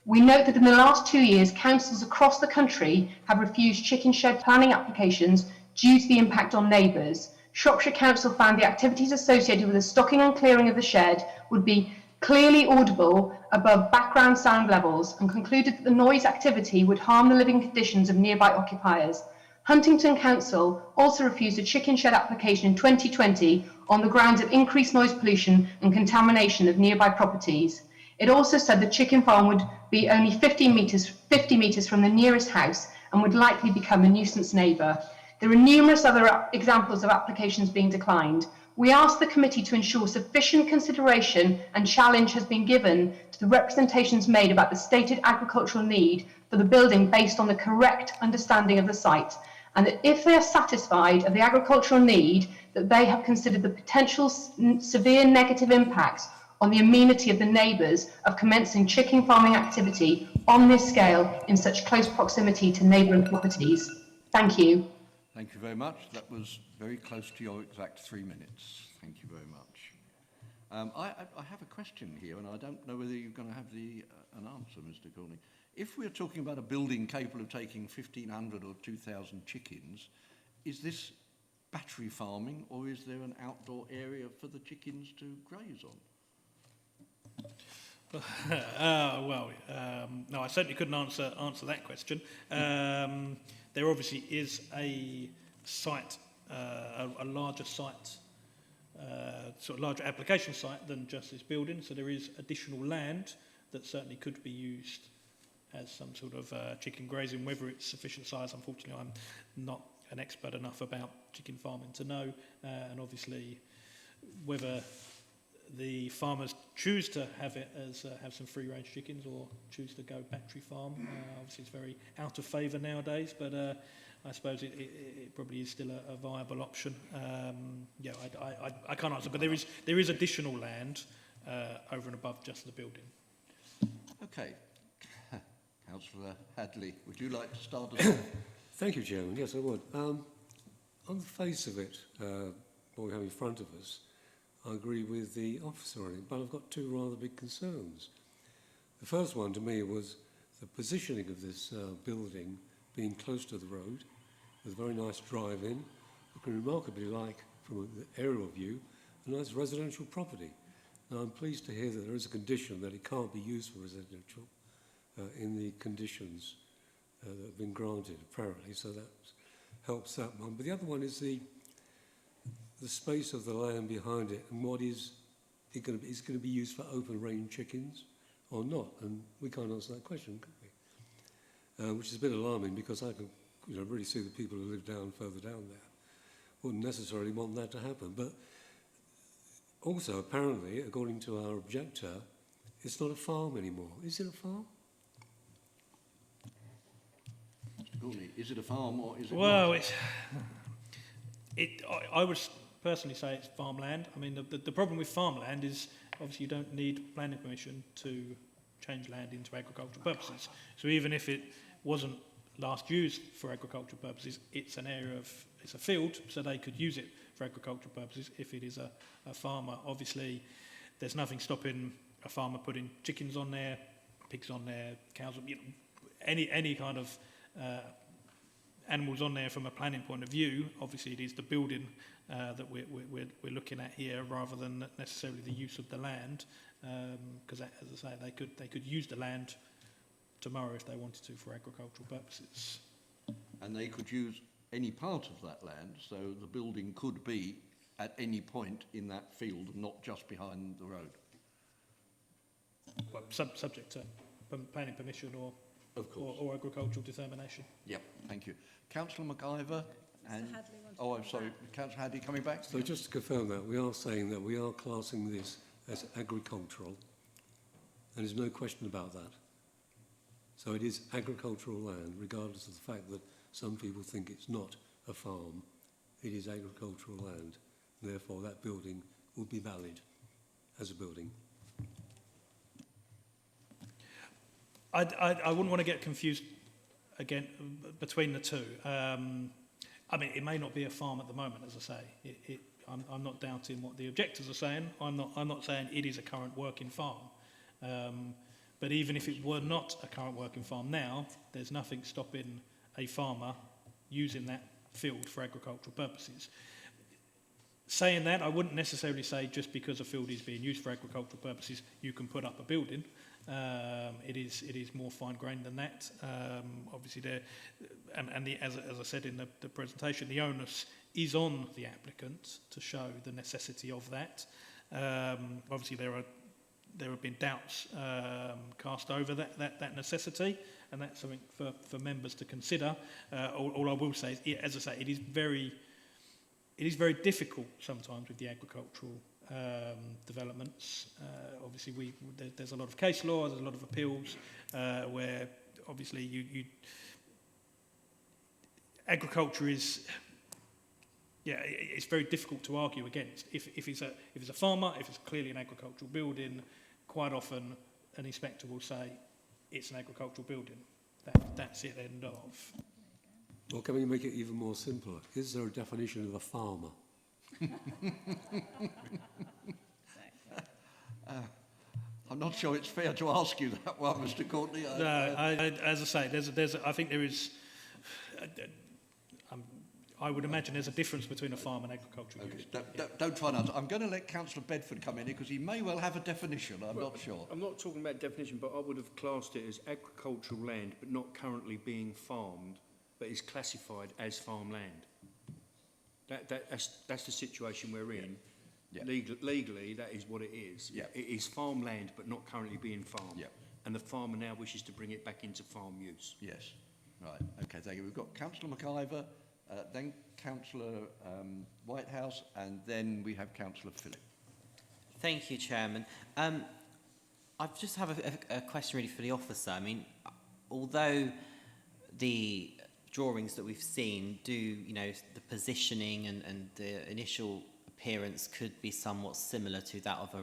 We note that in the last 2 years, councils across the country have refused chicken shed planning applications due to the impact on neighbours. Shropshire Council found the activities associated with the stocking and clearing of the shed would be clearly audible above background sound levels and concluded that the noise activity would harm the living conditions of nearby occupiers. Huntington Council also refused a chicken shed application in 2020 on the grounds of increased noise pollution and contamination of nearby properties. It also said the chicken farm would be only 50 metres from the nearest house and would likely become a nuisance neighbour. There are numerous other examples of applications being declined. We ask the committee to ensure sufficient consideration and challenge has been given to the representations made about the stated agricultural need for the building based on the correct understanding of the site, and that if they are satisfied of the agricultural need, that they have considered the potential severe negative impacts on the amenity of the neighbours of commencing chicken farming activity on this scale in such close proximity to neighbouring properties. Thank you. Thank you very much. That was very close to your exact 3 minutes. Thank you very much. I have a question here, and I don't know whether you're going to have an answer, Mr. Courtney. If we're talking about a building capable of taking 1,500 or 2,000 chickens, is this battery farming, or is there an outdoor area for the chickens to graze on? No, I certainly couldn't answer that question. There obviously is a site, a larger site, sort of larger application site than just this building. So there is additional land that certainly could be used as some sort of chicken grazing. Whether it's sufficient size, unfortunately, I'm not an expert enough about chicken farming to know. And obviously, whether the farmers choose to have it as have some free-range chickens or choose to go battery farm. Obviously, it's very out of favour nowadays, but I suppose it probably is still a viable option. Yeah, I can't answer, but there is additional land over and above just the building. Okay. Councillor Hadley, would you like to start us off? Thank you, Chairman. Yes, I would. On the face of it, what we have in front of us, I agree with the officer on it, but I've got two rather big concerns. The first one to me was the positioning of this building being close to the road, with a very nice drive-in, looking remarkably like, from an aerial view, a nice residential property. Now, I'm pleased to hear that there is a condition that it can't be used for residential in the conditions that have been granted, apparently, so that helps that one. But the other one is the space of the land behind it, and what is it going to be? Is it going to be used for open range chickens or not? And we can't answer that question, can we? Which is a bit alarming, because I can really see the people who live further down there wouldn't necessarily want that to happen. But also, apparently, according to our objector, it's not a farm anymore. Is it a farm? Mr. Courtney, is it a farm or is it well, not? I would personally say it's farmland. I mean, the problem with farmland is obviously you don't need planning permission to change land into agricultural purposes. So even if it wasn't last used for agricultural purposes, it's an area it's a field, so they could use it for agricultural purposes if it is a farmer. Obviously, there's nothing stopping a farmer putting chickens on there, pigs on there, cows, any kind of animals on there from a planning point of view. Obviously, it is the building that we're looking at here, rather than necessarily the use of the land, because as I say, they could use the land tomorrow if they wanted to for agricultural purposes. And they could use any part of that land, so the building could be at any point in that field, not just behind the road. Well, subject to planning permission or, of course, or agricultural determination. Yep, thank you. Councillor MacIver and... Hadley wanted Oh, to I'm come sorry, back. Councillor Hadley coming back? So just to confirm that, we are saying that we are classing this as agricultural, and there's no question about that. So it is agricultural land, regardless of the fact that some people think it's not a farm. It is agricultural land. Therefore, that building will be valid as a building. I wouldn't want to get confused again between the two. I mean, it may not be a farm at the moment, as I say. I'm not doubting what the objectors are saying. I'm not saying it is a current working farm. But even if it were not a current working farm now, there's nothing stopping a farmer using that field for agricultural purposes. Saying that, I wouldn't necessarily say just because a field is being used for agricultural purposes, you can put up a building. It is more fine-grained than that. Obviously, as I said in the presentation, the onus is on the applicant to show the necessity of that. Obviously, there have been doubts cast over that necessity, and that's something for members to consider. All I will say is, as I say, it is very difficult sometimes with the agricultural developments. Obviously, there's a lot of case law, there's a lot of appeals where obviously agriculture is, it's very difficult to argue against. If it's a farmer, if it's clearly an agricultural building, quite often an inspector will say it's an agricultural building. That's it, end of. Well, can we make it even more simpler? Is there a definition of a farmer? I'm not sure it's fair to ask you that one, Mr. Courtney. No, as I say, I think there is. I would imagine there's a difference between a farm and agricultural use. Don't try and answer. I'm going to let Councillor Bedford come in here because he may well have a definition. I'm not sure. I'm not talking about definition, but I would have classed it as agricultural land, but not currently being farmed, but is classified as farmland. That's the situation we're in. Yeah. Legally, that is what it is. Yeah. It is farmland, but not currently being farmed. Yeah. And the farmer now wishes to bring it back into farm use. Yes. Right. Okay, thank you. We've got Councillor MacIver, then Councillor Whitehouse, and then we have Councillor Phillip. Thank you, Chairman. I just have a question really for the officer. I mean, although the drawings that we've seen do, the positioning and the initial appearance could be somewhat similar to that of a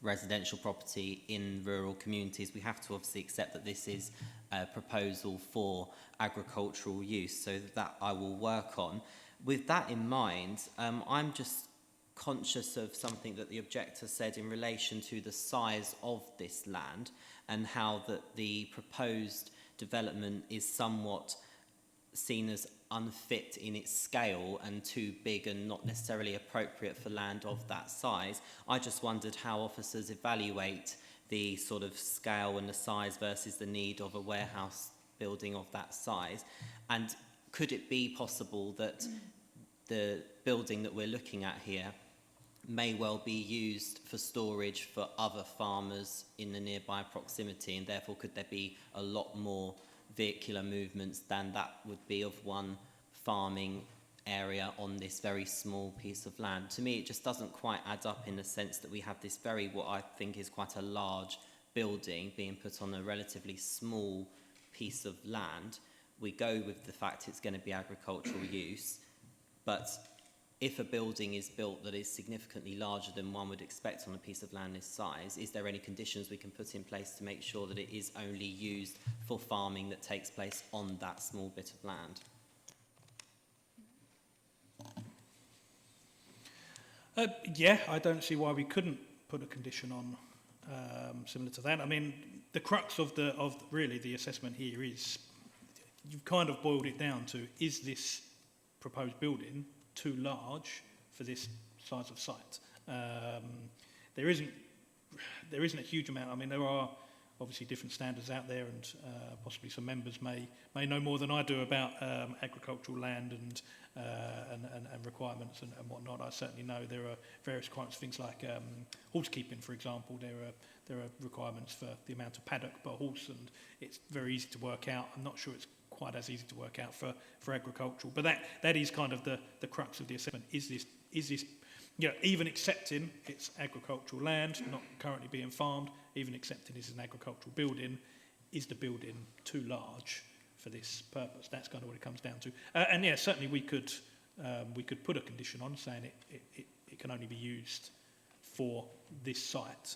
residential property in rural communities, we have to obviously accept that this is a proposal for agricultural use, so that I will work on. With that in mind, I'm just conscious of something that the objector said in relation to the size of this land and how that the proposed development is somewhat seen as unfit in its scale and too big and not necessarily appropriate for land of that size. I just wondered how officers evaluate the sort of scale and the size versus the need of a warehouse building of that size. And could it be possible that the building that we're looking at here may well be used for storage for other farmers in the nearby proximity, and therefore could there be a lot more vehicular movements than that would be of one farming area on this very small piece of land? To me, it just doesn't quite add up in the sense that we have this what I think is quite a large building being put on a relatively small piece of land. We go with the fact it's going to be agricultural use, but if a building is built that is significantly larger than one would expect on a piece of land this size, is there any conditions we can put in place to make sure that it is only used for farming that takes place on that small bit of land? Yeah, I don't see why we couldn't put a condition on similar to that. I mean, the crux of really the assessment here is you've kind of boiled it down to, is this proposed building too large for this size of site? There isn't a huge amount. I mean, there are obviously different standards out there, and possibly some members may know more than I do about agricultural land and requirements and whatnot. I certainly know there are various requirements, things like horse keeping, for example. There are requirements for the amount of paddock per horse, and it's very easy to work out. I'm not sure it's quite as easy to work out for agricultural, but that is kind of the crux of the assessment. Is this even accepting it's agricultural land, not currently being farmed, even accepting this is an agricultural building, is the building too large for this purpose? That's kind of what it comes down to. And yeah, certainly we could put a condition on saying it can only be used for this site,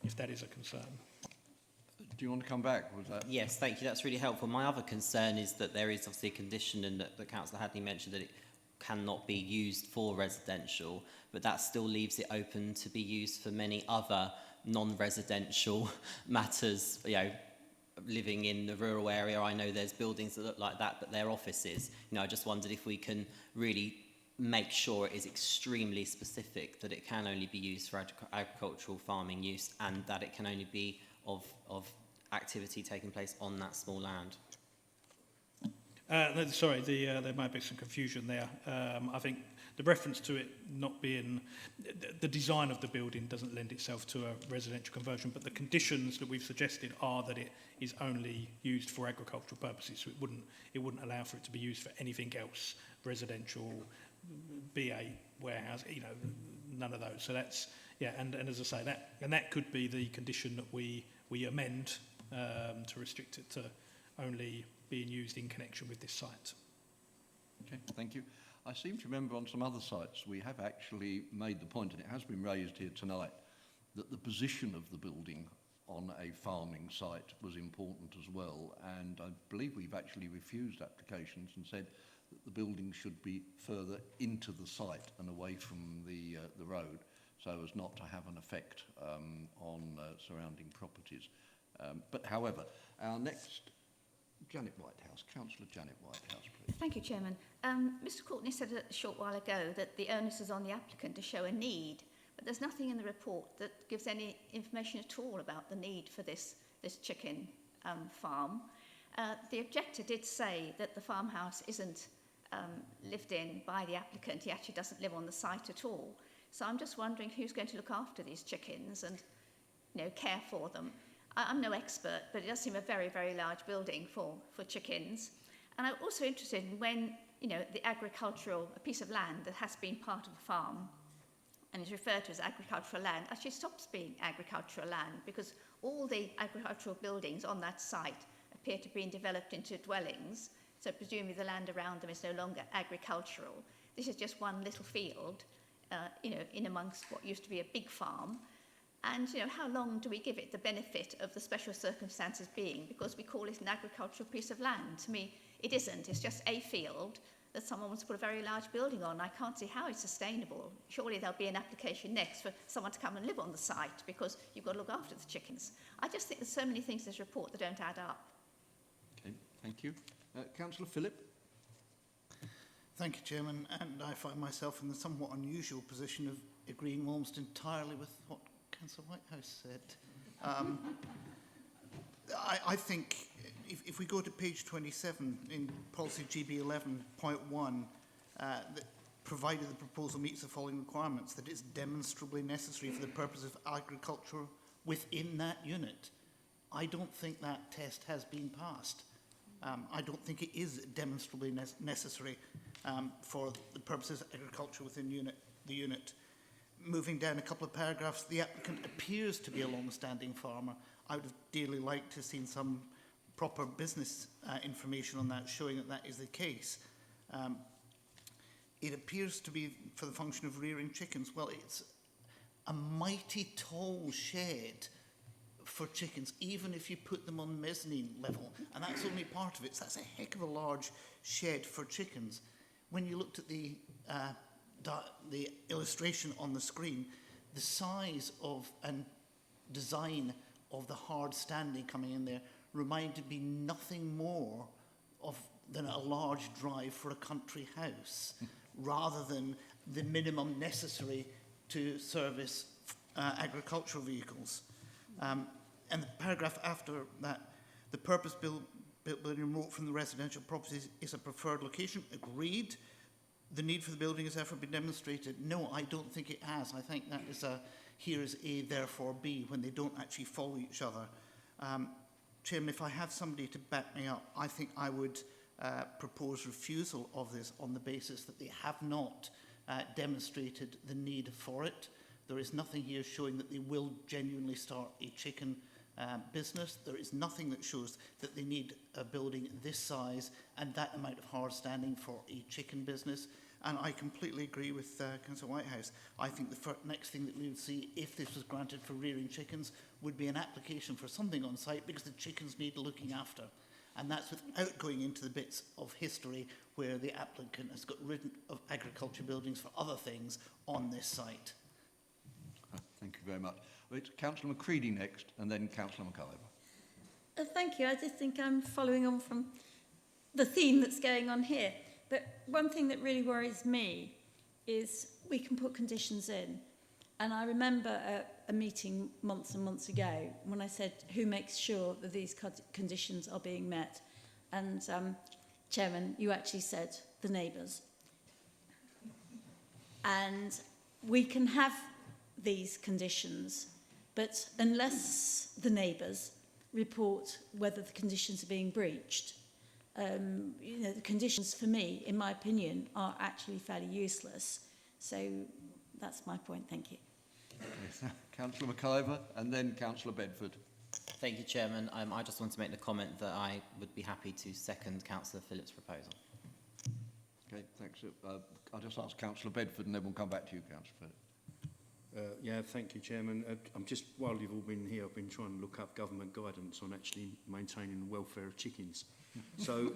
if that is a concern. Do you want to come back? Was that? Yes, thank you. That's really helpful. My other concern is that there is obviously a condition, and that Councillor Hadley mentioned that it cannot be used for residential, but that still leaves it open to be used for many other non-residential matters. Living in the rural area, I know there's buildings that look like that, but they're offices. I just wondered if we can really make sure it is extremely specific, that it can only be used for agricultural farming use, and that it can only be of activity taking place on that small land. Sorry, there might be some confusion there. I think the reference to it not being... The design of the building doesn't lend itself to a residential conversion, but the conditions that we've suggested are that it is only used for agricultural purposes, so it wouldn't allow for it to be used for anything else, residential, BA, warehouse, none of those. So that's... Yeah, and as I say, that could be the condition that we amend to restrict it to only being used in connection with this site. Okay, thank you. I seem to remember on some other sites we have actually made the point, and it has been raised here tonight, that the position of the building on a farming site was important as well, and I believe we've actually refused applications and said that the building should be further into the site and away from the road, so as not to have an effect on surrounding properties. But however, our next... Janet Whitehouse, Councillor Janet Whitehouse, please. Thank you, Chairman. Mr Courtney said a short while ago that the onus is on the applicant to show a need, but there's nothing in the report that gives any information at all about the need for this chicken farm. The objector did say that the farmhouse isn't lived in by the applicant. He actually doesn't live on the site at all. So I'm just wondering who's going to look after these chickens and care for them. I'm no expert, but it does seem a very, very large building for chickens. And I'm also interested in when, a piece of land that has been part of a farm and is referred to as agricultural land actually stops being agricultural land, because all the agricultural buildings on that site appear to have been developed into dwellings. So presumably the land around them is no longer agricultural. This is just one little field, in amongst what used to be a big farm. And, how long do we give it the benefit of the special circumstances being because we call it an agricultural piece of land? To me, it isn't. It's just a field that someone wants to put a very large building on. I can't see how it's sustainable. Surely there'll be an application next for someone to come and live on the site because you've got to look after the chickens. I just think there's so many things in this report that don't add up. Okay, thank you. Councillor Phillip. Thank you, Chairman. And I find myself in the somewhat unusual position of agreeing almost entirely with what Councillor Whitehouse said. I think if we go to page 27 in policy GB 11.1, that provided the proposal meets the following requirements, that it's demonstrably necessary for the purpose of agriculture within that unit. I don't think that test has been passed. I don't think it is demonstrably necessary for the purposes of agriculture within the unit. Moving down a couple of paragraphs, the applicant appears to be a long-standing farmer. I would have dearly liked to have seen some proper business information on that, showing that that is the case. It appears to be for the function of rearing chickens. Well, it's a mighty tall shed for chickens, even if you put them on mezzanine level, and that's only part of it. So that's a heck of a large shed for chickens. When you looked at the illustration on the screen, the size of and design of the hard standing coming in there reminded me nothing more than a large drive for a country house, rather than the minimum necessary to service agricultural vehicles. and the paragraph after that, the purpose-built building remote from the residential properties is a preferred location. Agreed. The need for the building has therefore been demonstrated. No, I don't think it has. I think that is a here is A, therefore B, when they don't actually follow each other. Chairman, if I have somebody to back me up, I think I would propose refusal of this on the basis that they have not demonstrated the need for it. There is nothing here showing that they will genuinely start a chicken business. There is nothing that shows that they need a building this size and that amount of hard standing for a chicken business. And I completely agree with Councillor Whitehouse. I think the next thing that we would see if this was granted for rearing chickens would be an application for something on site because the chickens need looking after. And that's without going into the bits of history where the applicant has got rid of agriculture buildings for other things on this site. Thank you very much. Well, it's Councillor Macready next, and then Councillor McIver. Thank you. I just think I'm following on from the theme that's going on here. But one thing that really worries me is we can put conditions in. And I remember a meeting months and months ago when I said, who makes sure that these conditions are being met? And Chairman, you actually said the neighbours. And we can have these conditions, but unless the neighbours report whether the conditions are being breached, you know, the conditions for me, in my opinion, are actually fairly useless. So that's my point. Thank you. Okay. Councillor McIver and then Councillor Bedford. Thank you, Chairman. I just want to make the comment that I would be happy to second Councillor Phillips' proposal. Okay, thanks. I'll just ask Councillor Bedford and then we'll come back to you, Councillor Phillips. Yeah, thank you, Chairman. I'm just, while you've all been here, I've been trying to look up government guidance on actually maintaining the welfare of chickens. So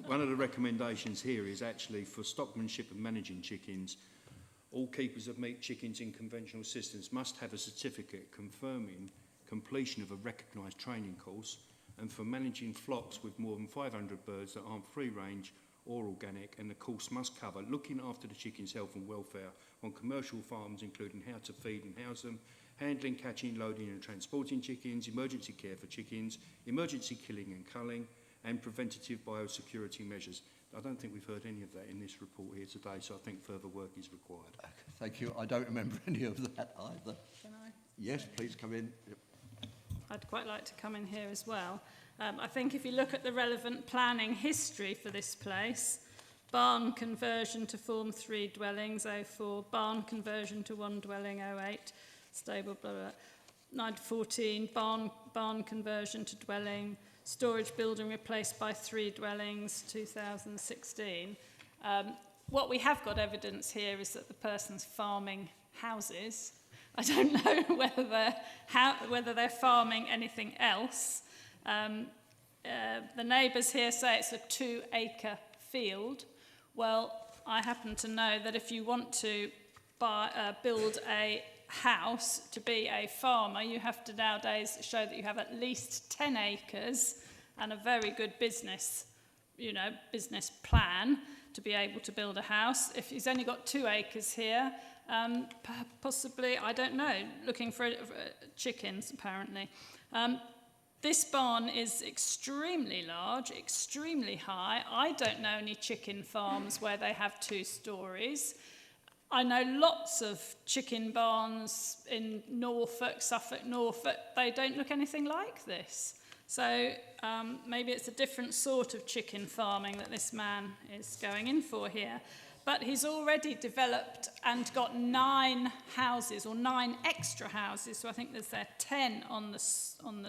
one of the recommendations here is actually for stockmanship and managing chickens, all keepers of meat chickens in conventional systems must have a certificate confirming completion of a recognised training course, and for managing flocks with more than 500 birds that aren't free range or organic, and the course must cover looking after the chickens' health and welfare on commercial farms, including how to feed and house them, handling, catching, loading and transporting chickens, emergency care for chickens, emergency killing and culling, and preventative biosecurity measures. I don't think we've heard any of that in this report here today, so I think further work is required. Thank you. I don't remember any of that either. Can I? Yes, please come in. Yep. I'd quite like to come in here as well. I think if you look at the relevant planning history for this place, barn conversion to form 3 dwellings, 04, barn conversion to 1 dwelling, 08, stable, blah, blah, 914, barn conversion to dwelling, storage building replaced by 3 dwellings, 2016. What we have got evidence here is that the person's farming houses. I don't know whether they're farming anything else. The neighbours here say it's a 2-acre field. Well, I happen to know that if you want to build a house to be a farmer, you have to nowadays show that you have at least 10 acres and a very good business plan to be able to build a house. If he's only got 2 acres here, possibly, I don't know, looking for chickens apparently. This barn is extremely large, extremely high. I don't know any chicken farms where they have 2 stories. I know lots of chicken barns in Norfolk, Suffolk, Norfolk. They don't look anything like this. So maybe it's a different sort of chicken farming that this man is going in for here. But he's already developed and got 9 houses, or 9 extra houses, so I think there's 10 on the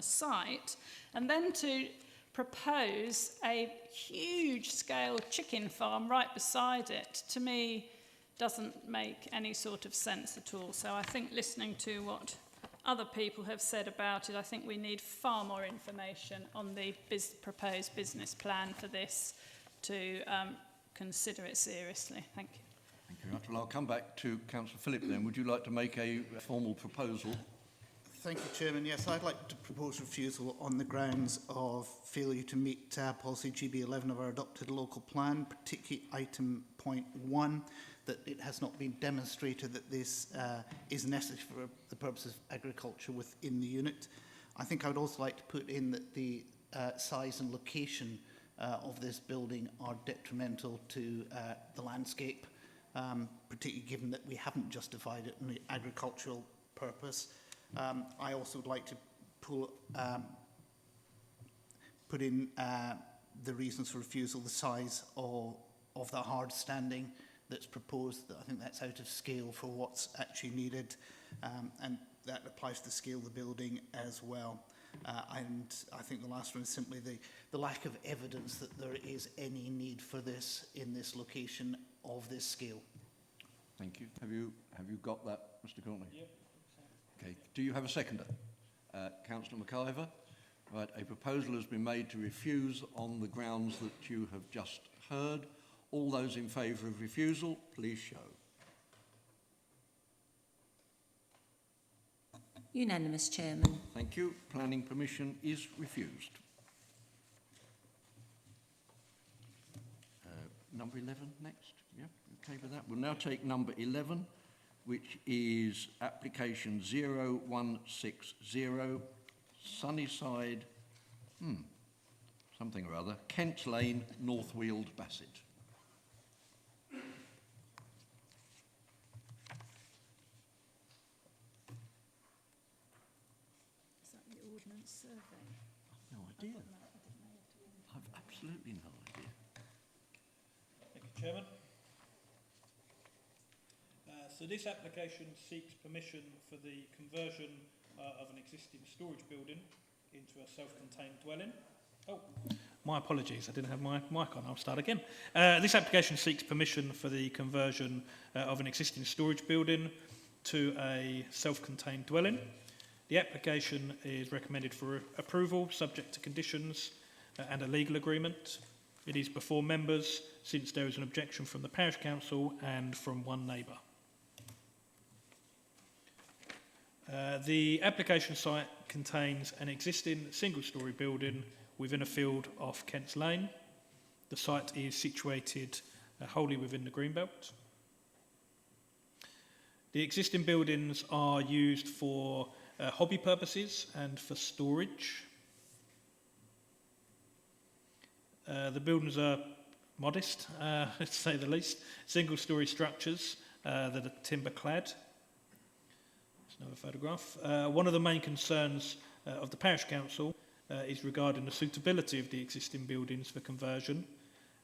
site. And then to propose a huge-scale chicken farm right beside it, to me, doesn't make any sort of sense at all. So I think listening to what other people have said about it, I think we need far more information on the proposed business plan for this to consider it seriously. Thank you. Thank you very much. Well, I'll come back to Councillor Phillips then. Would you like to make a formal proposal? Thank you, Chairman. Yes, I'd like to propose refusal on the grounds of failure to meet policy GB11 of our adopted local plan, particularly item point 1, that it has not been demonstrated that this is necessary for the purposes of agriculture within the unit. I think I would also like to put in that the size and location of this building are detrimental to the landscape, particularly given that we haven't justified it in the agricultural purpose. I also would like to put in the reasons for refusal, the size of the hard standing that's proposed. I think that's out of scale for what's actually needed, and that applies to the scale of the building as well. And I think the last one is simply the lack of evidence that there is any need for this in this location of this scale. Thank you. Have you got that, Mr. Courtney? Yep. Okay. Do you have a seconder? Councillor McIver. Right. A proposal has been made to refuse on the grounds that you have just heard. All those in favour of refusal, please show. Unanimous, Chairman. Thank you. Planning permission is refused. Number 11 next. Yeah, okay with that. We'll now take number 11, which is application 0160, Sunnyside, something or other, Kent Lane, North Weald, Bassett. Is that the ordnance survey? No idea. I've absolutely no idea. Thank you, Chairman. So this application seeks permission for the conversion of an existing storage building into a self-contained dwelling. Oh, my apologies, I didn't have my mic on, I'll start again. This application seeks permission for the conversion of an existing storage building to a self-contained dwelling. The application is recommended for approval, subject to conditions and a legal agreement. It is before members, since there is an objection from the Parish Council and from one neighbour. The application site contains an existing single-storey building within a field off Kent's Lane. The site is situated wholly within the Greenbelt. The existing buildings are used for hobby purposes and for storage. The buildings are modest, to say the least. Single-storey structures that are timber-clad. Another photograph. One of the main concerns of the Parish Council is regarding the suitability of the existing buildings for conversion,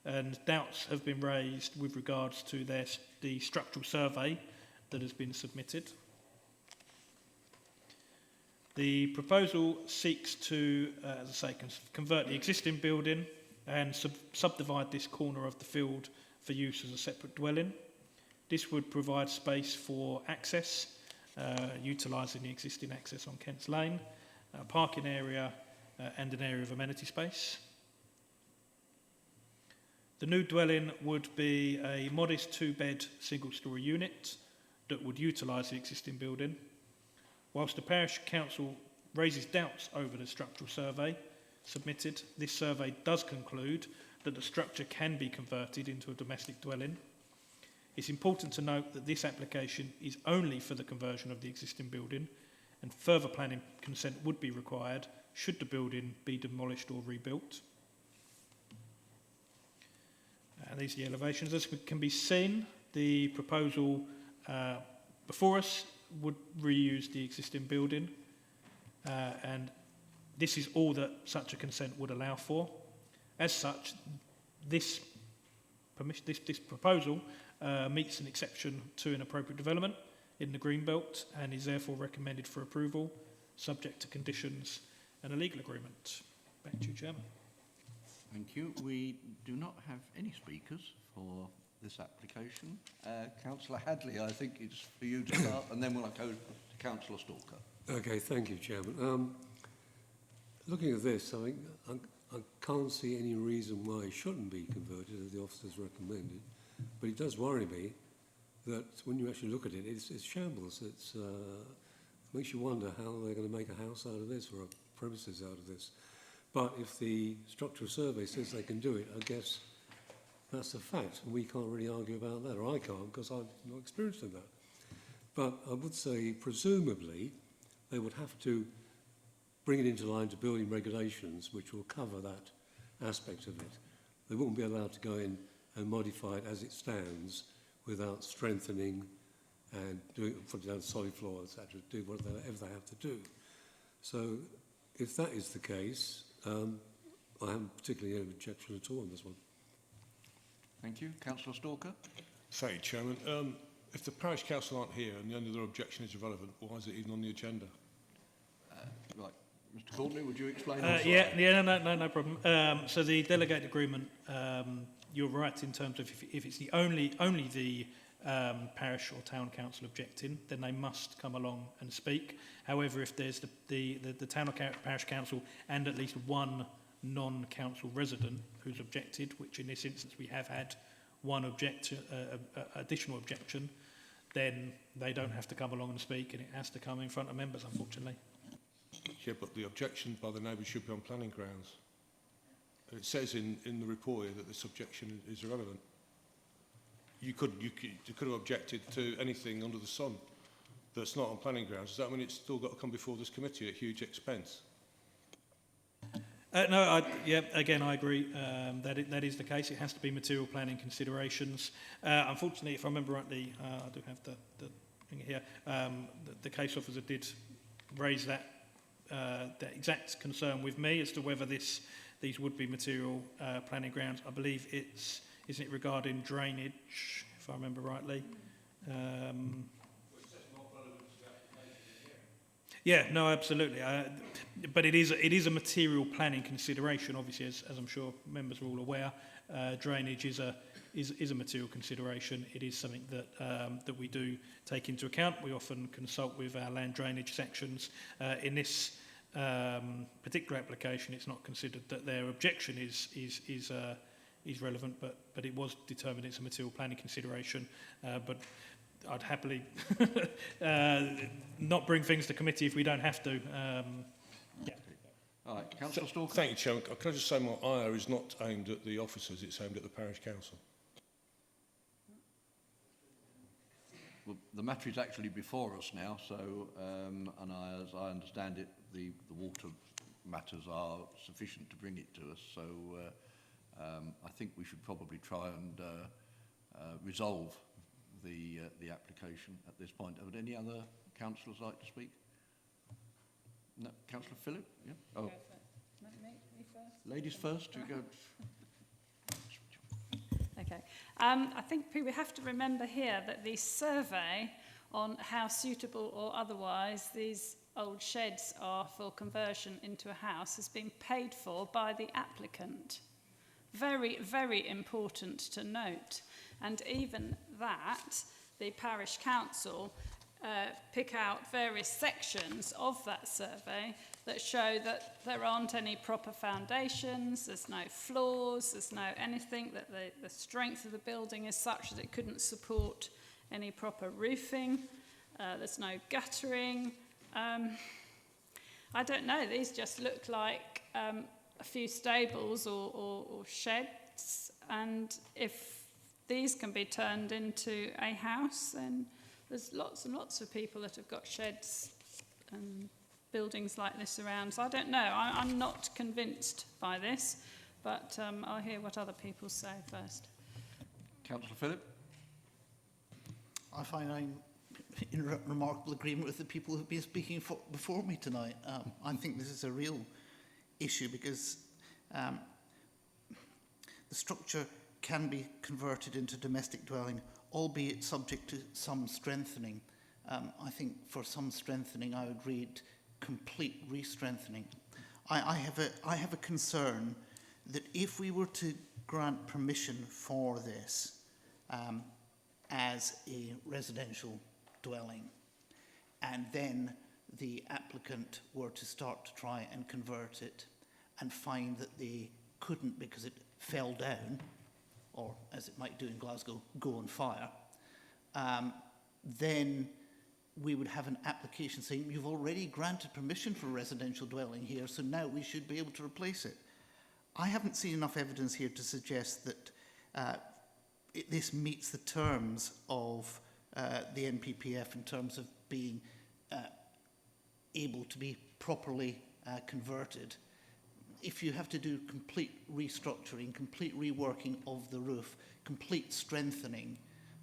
and doubts have been raised with regards to the structural survey that has been submitted. The proposal seeks to, as I say, convert the existing building and subdivide this corner of the field for use as a separate dwelling. This would provide space for access, utilising the existing access on Kent's Lane, a parking area and an area of amenity space. The new dwelling would be a modest two-bed single-storey unit that would utilise the existing building. Whilst the Parish Council raises doubts over the structural survey submitted, this survey does conclude that the structure can be converted into a domestic dwelling. It's important to note that this application is only for the conversion of the existing building, and further planning consent would be required should the building be demolished or rebuilt. And these are the elevations. As can be seen, the proposal before us would reuse the existing building, and this is all that such a consent would allow for. As such, this proposal meets an exception to an appropriate development in the Greenbelt and is therefore recommended for approval, subject to conditions and a legal agreement. Back to you, Chairman. Thank you. We do not have any speakers for this application. Councillor Hadley, I think it's for you to start, and then we'll go to Councillor Stalker. Okay, thank you, Chairman. Looking at this, I can't see any reason why it shouldn't be converted as the officers recommended, but it does worry me that when you actually look at it, it's shambles. It makes you wonder how they're going to make a house out of this or a premises out of this. But if the structural survey says they can do it, I guess that's a fact, and we can't really argue about that, or I can't because I'm not experienced in that. But I would say, presumably, they would have to bring it into line to building regulations which will cover that aspect of it. They won't be allowed to go in and modify it as it stands without strengthening and putting down solid floor, etc., do whatever they have to do. So if that is the case, I haven't particularly any objection at all on this one. Thank you. Councillor Stalker. Thank you, Chairman. If the parish council aren't here and the only other objection is irrelevant, why is it even on the agenda? Right. Mr. Courtney, would you explain? No problem. So the delegate agreement, you're right in terms of if it's the only the parish or town council objecting, then they must come along and speak. However, if there's the town or parish council and at least one non-council resident who's objected, which in this instance we have had one additional objection, then they don't have to come along and speak, and it has to come in front of members, unfortunately. Yeah, but the objection by the neighbours should be on planning grounds. It says in the report here that this objection is irrelevant. You could have objected to anything under the sun that's not on planning grounds. Does that mean it's still got to come before this committee at huge expense? Again, I agree that is the case. It has to be material planning considerations. Unfortunately, if I remember rightly, I do have the thing here. The case officer did raise that exact concern with me as to whether these would be material planning grounds. I believe isn't it regarding drainage, if I remember rightly. Yeah, no, absolutely. But it is a material planning consideration. Obviously, as I'm sure members are all aware, drainage is a material consideration. It is something that we do take into account. We often consult with our land drainage sections. In this particular application, it's not considered that their objection is relevant, but it was determined it's a material planning consideration. But I'd happily not bring things to committee if we don't have to. All right, Councillor Stalker. Thank you, Chairman. Can I just say my ire is not aimed at the officers, it's aimed at the parish council. Well, the matter is actually before us now, so, as I understand it, the water matters are sufficient to bring it to us, so I think we should probably try and resolve the application at this point. Would any other councillors like to speak? No, Councillor Phillip? Yeah. Oh. Me first. Ladies first. You go. Okay. I think we have to remember here that the survey on how suitable or otherwise these old sheds are for conversion into a house has been paid for by the applicant. Very, very important to note. And even that, the parish council pick out various sections of that survey that show that there aren't any proper foundations, there's no floors, there's no anything, that the strength of the building is such that it couldn't support any proper roofing, there's no guttering. I don't know, these just look like a few stables or sheds, and if these can be turned into a house, then there's lots and lots of people that have got sheds and buildings like this around. So I don't know, I'm not convinced by this, but I'll hear what other people say first. Councillor Phillip? I find I'm in remarkable agreement with the people who've been speaking before me tonight. I think this is a real issue because the structure can be converted into domestic dwelling, albeit subject to some strengthening. I think for some strengthening, I would read complete re-strengthening. I have a concern that if we were to grant permission for this as a residential dwelling, and then the applicant were to start to try and convert it and find that they couldn't because it fell down, or as it might do in Glasgow, go on fire, then we would have an application saying, you've already granted permission for a residential dwelling here, so now we should be able to replace it. I haven't seen enough evidence here to suggest that this meets the terms of the NPPF in terms of being able to be properly converted, if you have to do complete restructuring, complete reworking of the roof, complete strengthening,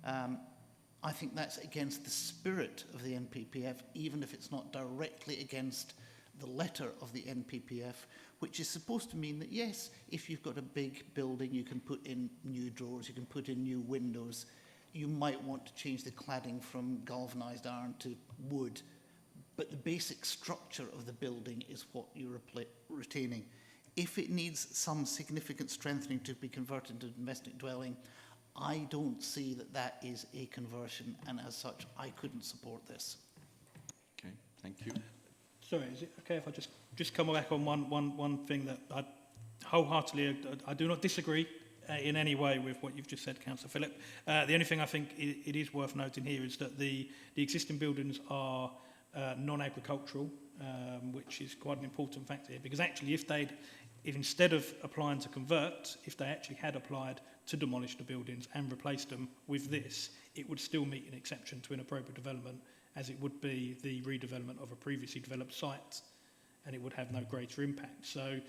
I think that's against the spirit of the NPPF, even if it's not directly against the letter of the NPPF, which is supposed to mean that, yes, if you've got a big building, you can put in new doors, you can put in new windows, you might want to change the cladding from galvanised iron to wood, but the basic structure of the building is what you're retaining. If it needs some significant strengthening to be converted into a domestic dwelling, I don't see that that is a conversion, and as such, I couldn't support this. Okay, thank you. Sorry, is it okay if I just come back on one thing that I wholeheartedly, I do not disagree in any way with what you've just said, Councillor Phillip. The only thing I think it is worth noting here is that the existing buildings are non-agricultural, which is quite an important factor here, because actually if instead of applying to convert, if they actually had applied to demolish the buildings and replace them with this, it would still meet an exception to inappropriate development, as it would be the redevelopment of a previously developed site, and it would have no greater impact. So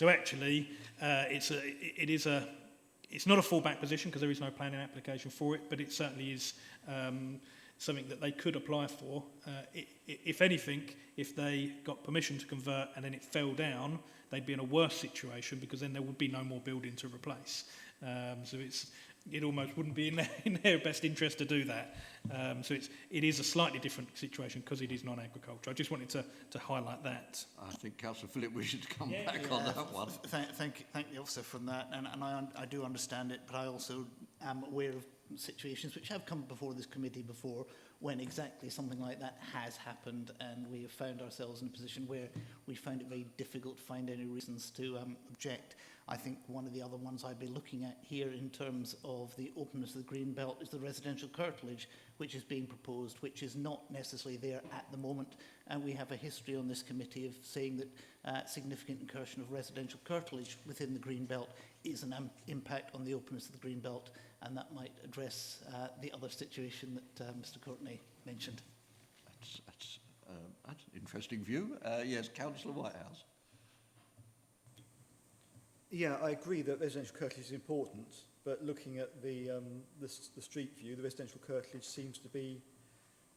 actually, it's not a fallback position because there is no planning application for it, but it certainly is something that they could apply for. If anything, if they got permission to convert and then it fell down, they'd be in a worse situation because then there would be no more building to replace. So it almost wouldn't be in their best interest to do that. So it is a slightly different situation because it is non-agriculture. I just wanted to highlight that. I think Councillor Phillip wishes to come back on that one. Thank the officer from that, and I do understand it, but I also am aware of situations which have come before this committee before when exactly something like that has happened, and we have found ourselves in a position where we found it very difficult to find any reasons to object. I think one of the other ones I'd be looking at here in terms of the openness of the green belt is the residential curtilage, which is being proposed, which is not necessarily there at the moment. And we have a history on this committee of saying that significant incursion of residential curtilage within the green belt is an impact on the openness of the green belt, and that might address the other situation that Mr. Courtney mentioned. That's an interesting view. Yes, Councillor Whitehouse. Yeah, I agree that residential curtilage is important, but looking at the street view, the residential curtilage seems to be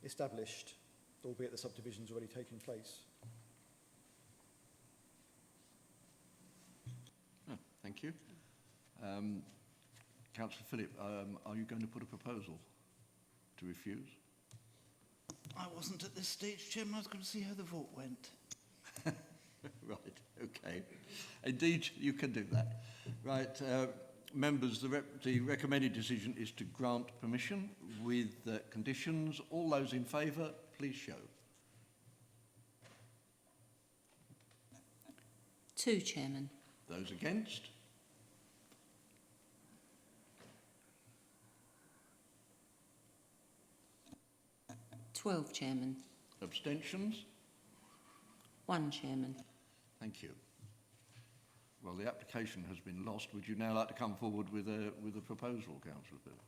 established, albeit the subdivision's already taken place. Oh, thank you. Councillor Phillip, are you going to put a proposal to refuse? I wasn't at this stage, Chairman. I was going to see how the vote went. Right, okay. Indeed, you can do that. Right, members, the recommended decision is to grant permission with conditions. All those in favour, please show. 2, Chairman. Those against? $12, Chairman. Abstentions? 1, Chairman. Thank you. Well, the application has been lost. Would you now like to come forward with a proposal, Councillor Phillip?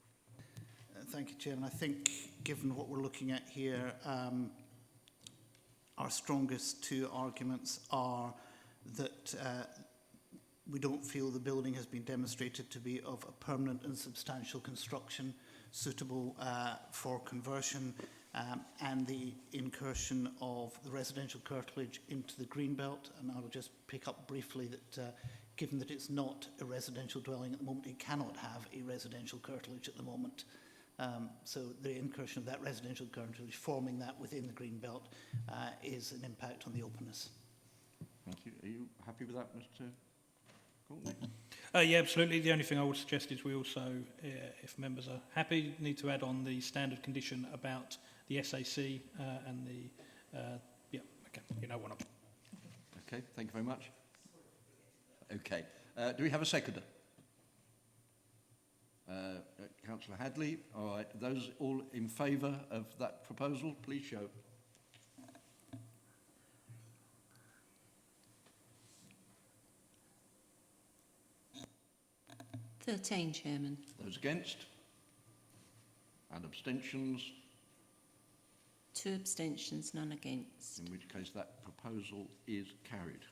Thank you, Chairman. I think, given what we're looking at here, our strongest 2 arguments are that we don't feel the building has been demonstrated to be of a permanent and substantial construction suitable for conversion, and the incursion of the residential curtilage into the green belt. And I will just pick up briefly that given that it's not a residential dwelling at the moment, it cannot have a residential curtilage at the moment. So the incursion of that residential curtilage, forming that within the green belt, is an impact on the openness. Thank you. Are you happy with that, Mr. Courtney? Yeah, absolutely. The only thing I would suggest is we also, if members are happy, need to add on the standard condition about the SAC and the, yeah, okay, you know what I'm... Okay, thank you very much. Okay, do we have a seconder? Councillor Hadley. All right, those all in favour of that proposal, please show. $13, Chairman. Those against? And abstentions? 2 abstentions, none against. In which case that proposal is carried.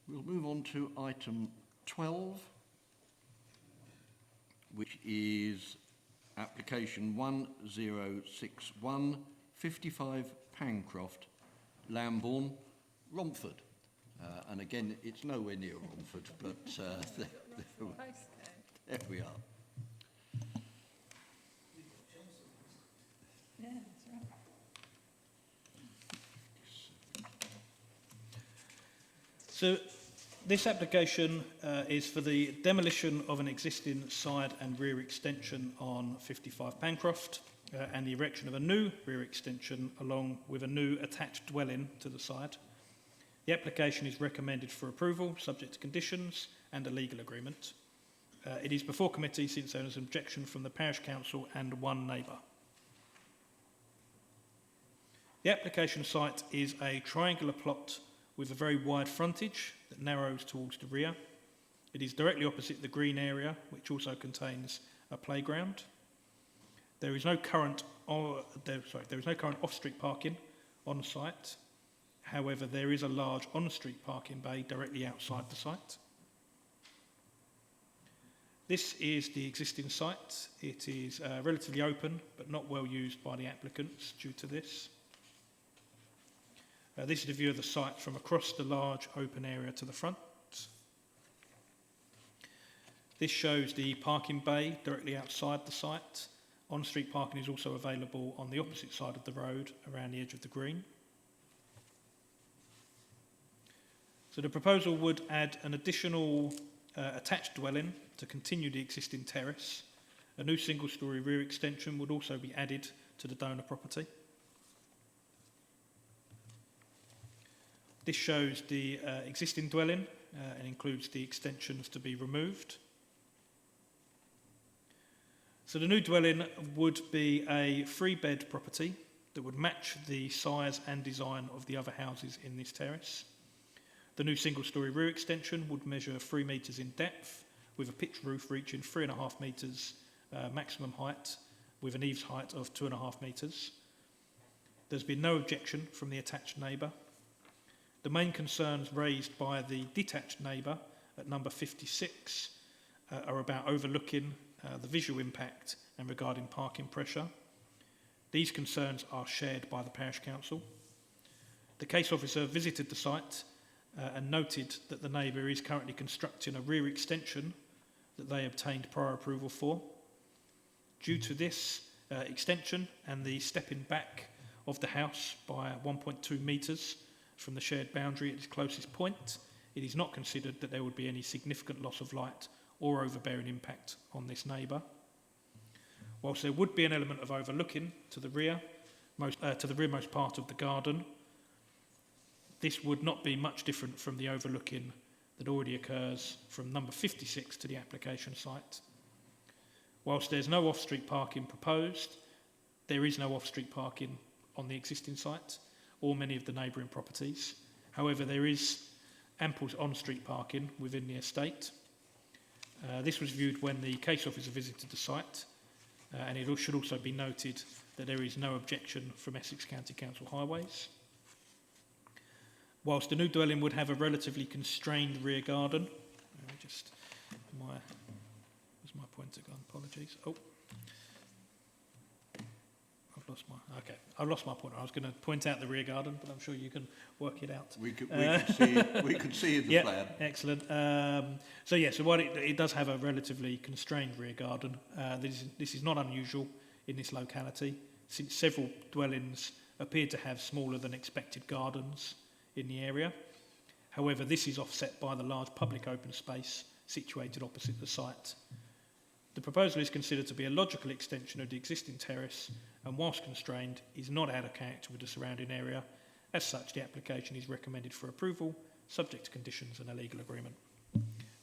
We'll move on to item 12, which is application 1061, 55 Pancroft, Lambourne, Romford. And again, it's nowhere near Romford, but there we are. Yeah, that's right. So this application is for the demolition of an existing side and rear extension on 55 Pancroft and the erection of a new rear extension along with a new attached dwelling to the side. The application is recommended for approval, subject to conditions and a legal agreement. It is before committee since there is an objection from the Parish Council and one neighbour. The application site is a triangular plot with a very wide frontage that narrows towards the rear. It is directly opposite the green area, which also contains a playground. There is no current off-street parking on site. However, there is a large on-street parking bay directly outside the site. This is the existing site. It is relatively open, but not well used by the applicants due to this. This is a view of the site from across the large open area to the front. This shows the parking bay directly outside the site. On-street parking is also available on the opposite side of the road around the edge of the green. So the proposal would add an additional attached dwelling to continue the existing terrace. A new single-storey rear extension would also be added to the donor property. This shows the existing dwelling and includes the extensions to be removed. So the new dwelling would be a 3-bed property that would match the size and design of the other houses in this terrace. The new single-storey rear extension would measure 3 metres in depth with a pitched roof reaching 3.5 metres maximum height with an eaves height of 2.5 metres. There's been no objection from the attached neighbour. The main concerns raised by the detached neighbour at number 56 are about overlooking the visual impact and regarding parking pressure. These concerns are shared by the Parish Council. The case officer visited the site and noted that the neighbour is currently constructing a rear extension that they obtained prior approval for. Due to this extension and the stepping back of the house by 1.2 metres from the shared boundary at its closest point, it is not considered that there would be any significant loss of light or overbearing impact on this neighbour. Whilst there would be an element of overlooking to the rearmost part of the garden, this would not be much different from the overlooking that already occurs from number 56 to the application site. Whilst there's no off-street parking proposed, there is no off-street parking on the existing site or many of the neighbouring properties. However, there is ample on-street parking within the estate. This was viewed when the case officer visited the site, and it should also be noted that there is no objection from Essex County Council Highways. Whilst the new dwelling would have a relatively constrained rear garden, where's my pointer gone? Apologies. Oh, I've lost my pointer. I was going to point out the rear garden, but I'm sure you can work it out. We could see in the plan. Excellent. So while it does have a relatively constrained rear garden, this is not unusual in this locality, since several dwellings appear to have smaller than expected gardens in the area. However, this is offset by the large public open space situated opposite the site. The proposal is considered to be a logical extension of the existing terrace, and whilst constrained, is not out of character with the surrounding area. As such, the application is recommended for approval, subject to conditions and a legal agreement.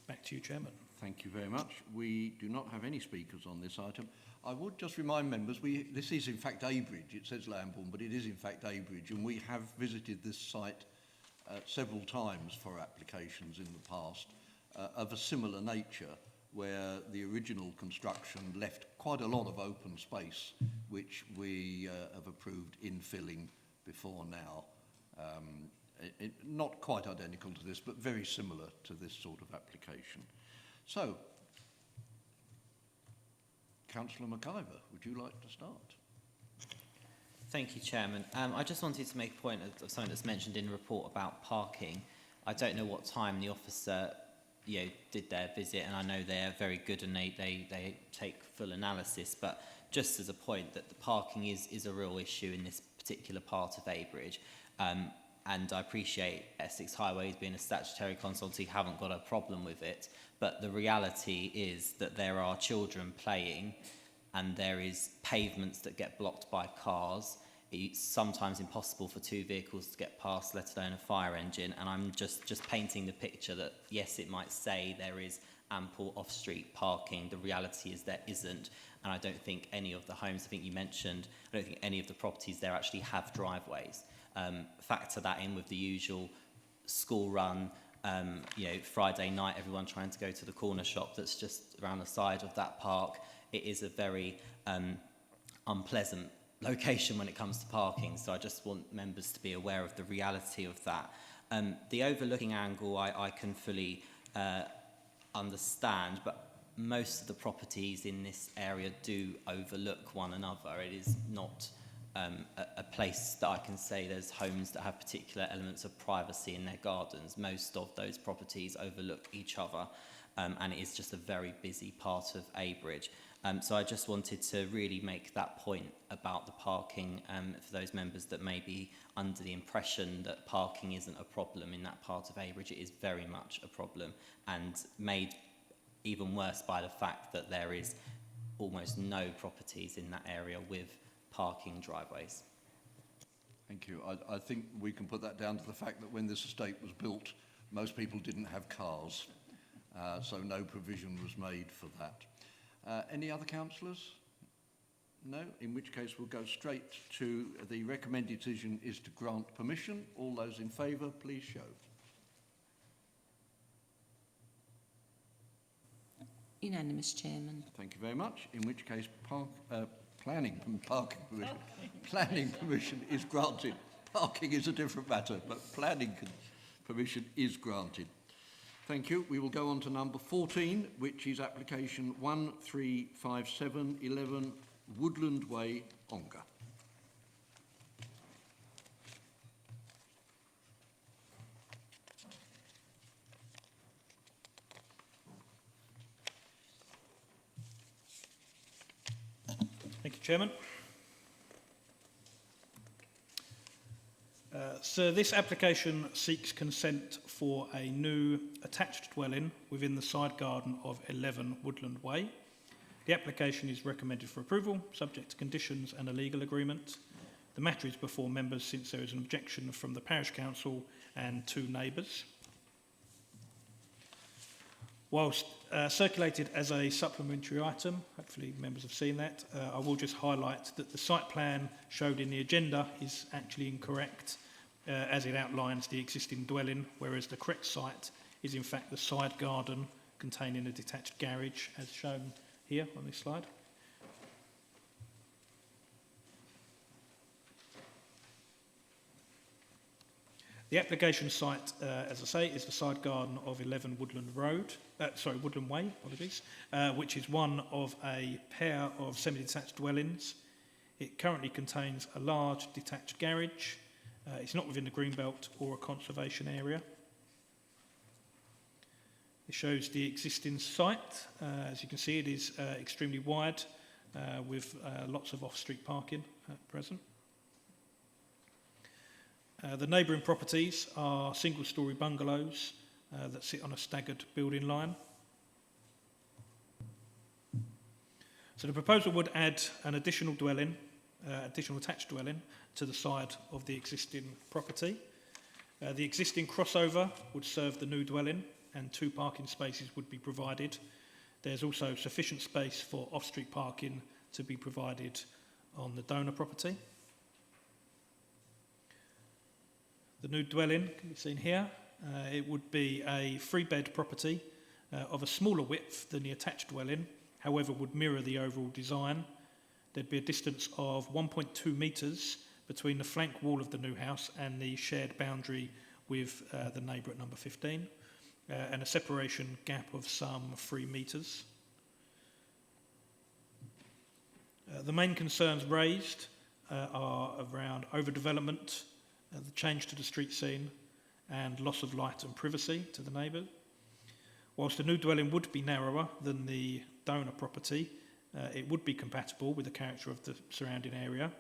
Back to you, Chairman. Thank you very much. We do not have any speakers on this item. I would just remind members, this is in fact Abridge. It says Lambourne, but it is in fact Abridge, and we have visited this site several times for applications in the past of a similar nature, where the original construction left quite a lot of open space, which we have approved infilling before now. Not quite identical to this, but very similar to this sort of application. So, Councillor McIver, would you like to start? Thank you, Chairman. I just wanted to make a point of something that's mentioned in the report about parking. I don't know what time the officer did their visit, and I know they're very good and they take full analysis, but just as a point that the parking is a real issue in this particular part of Abridge. And I appreciate Essex Highways being a statutory consultancy haven't got a problem with it, but the reality is that there are children playing and there is pavements that get blocked by cars. It's sometimes impossible for two vehicles to get past, let alone a fire engine. And I'm just painting the picture that, yes, it might say there is ample off-street parking. The reality is there isn't. And I don't think any of the homes, I think you mentioned, I don't think any of the properties there actually have driveways. Factor that in with the usual school run, Friday night, everyone trying to go to the corner shop that's just around the side of that park. It is a very unpleasant location when it comes to parking, so I just want members to be aware of the reality of that. The overlooking angle I can fully understand, but most of the properties in this area do overlook one another. It is not a place that I can say there's homes that have particular elements of privacy in their gardens. Most of those properties overlook each other, and it is just a very busy part of Abridge. So I just wanted to really make that point about the parking for those members that may be under the impression that parking isn't a problem in that part of Abridge. It is very much a problem, and made even worse by the fact that there is almost no properties in that area with parking driveways. Thank you. I think we can put that down to the fact that when this estate was built, most people didn't have cars, so no provision was made for that. Any other councillors? No? In which case we'll go straight to the recommended decision is to grant permission. All those in favour, please show. Unanimous, Chairman. Thank you very much. In which case planning permission is granted. Parking is a different matter, but planning permission is granted. Thank you. We will go on to number 14, which is application 135711 Woodland Way, Ongar. Thank you, Chairman. So this application seeks consent for a new attached dwelling within the side garden of 11 Woodland Way. The application is recommended for approval, subject to conditions and a legal agreement. The matter is before members since there is an objection from the Parish Council and 2 neighbours. Whilst circulated as a supplementary item, hopefully members have seen that, I will just highlight that the site plan showed in the agenda is actually incorrect, as it outlines the existing dwelling, whereas the correct site is in fact the side garden containing a detached garage, as shown here on this slide. The application site, as I say, is the side garden of 11 Woodland Way, apologies, which is one of a pair of semi-detached dwellings. It currently contains a large detached garage. It's not within the Greenbelt or a conservation area. It shows the existing site. As you can see, it is extremely wide with lots of off-street parking at present. The neighbouring properties are single-storey bungalows that sit on a staggered building line. So the proposal would add an additional attached dwelling to the side of the existing property. The existing crossover would serve the new dwelling and 2 parking spaces would be provided. There's also sufficient space for off-street parking to be provided on the donor property. The new dwelling can be seen here. It would be a 3-bed property of a smaller width than the attached dwelling, however would mirror the overall design. There'd be a distance of 1.2 metres between the flank wall of the new house and the shared boundary with the neighbour at number 15, and a separation gap of some 3 metres. The main concerns raised are around overdevelopment, the change to the street scene, and loss of light and privacy to the neighbour. Whilst the new dwelling would be narrower than the donor property, it would be compatible with the character of the surrounding area.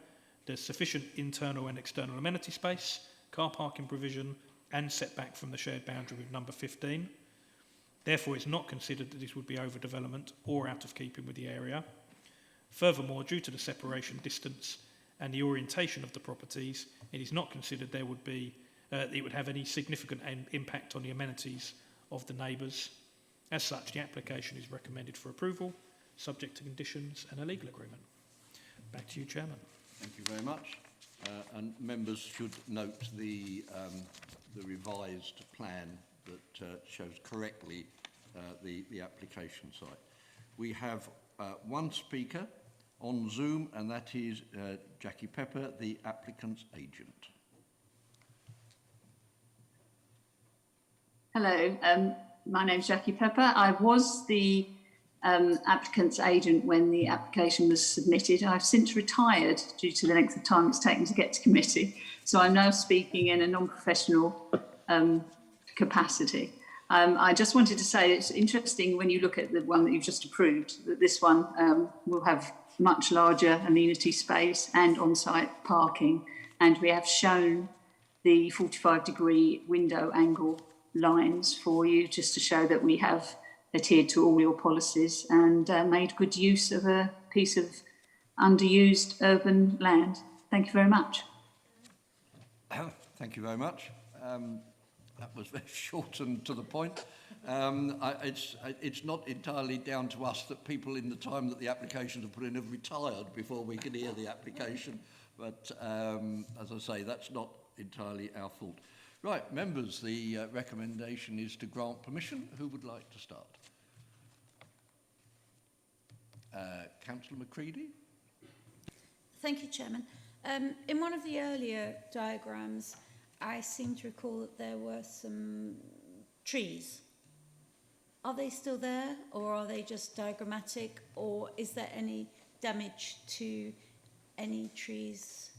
There's sufficient internal and external amenity space, car parking provision, and setback from the shared boundary with number 15. Therefore, it's not considered that this would be overdevelopment or out of keeping with the area. Furthermore, due to the separation distance and the orientation of the properties, it is not considered there would be it would have any significant impact on the amenities of the neighbours. As such, the application is recommended for approval, subject to conditions and a legal agreement. Back to you, Chairman. Thank you very much. And members should note the revised plan that shows correctly the application site. We have one speaker on Zoom, and that is Jackie Pepper, the applicant's agent. Hello, my name's Jackie Pepper. I was the applicant's agent when the application was submitted. I've since retired due to the length of time it's taken to get to committee, so I'm now speaking in a non-professional capacity. I just wanted to say it's interesting when you look at the one that you've just approved, that this one will have much larger amenity space and on-site parking, and we have shown the 45-degree window angle lines for you just to show that we have adhered to all your policies and made good use of a piece of underused urban land. Thank you very much. Thank you very much. That was very short and to the point. It's not entirely down to us that people in the time that the applications are put in have retired before we can hear the application. But as I say, that's not entirely our fault. Right, members, the recommendation is to grant permission. Who would like to start? Councillor Macready. Thank you, Chairman. In one of the earlier diagrams, I seem to recall that there were some trees. Are they still there, or are they just diagrammatic, or is there any damage to any trees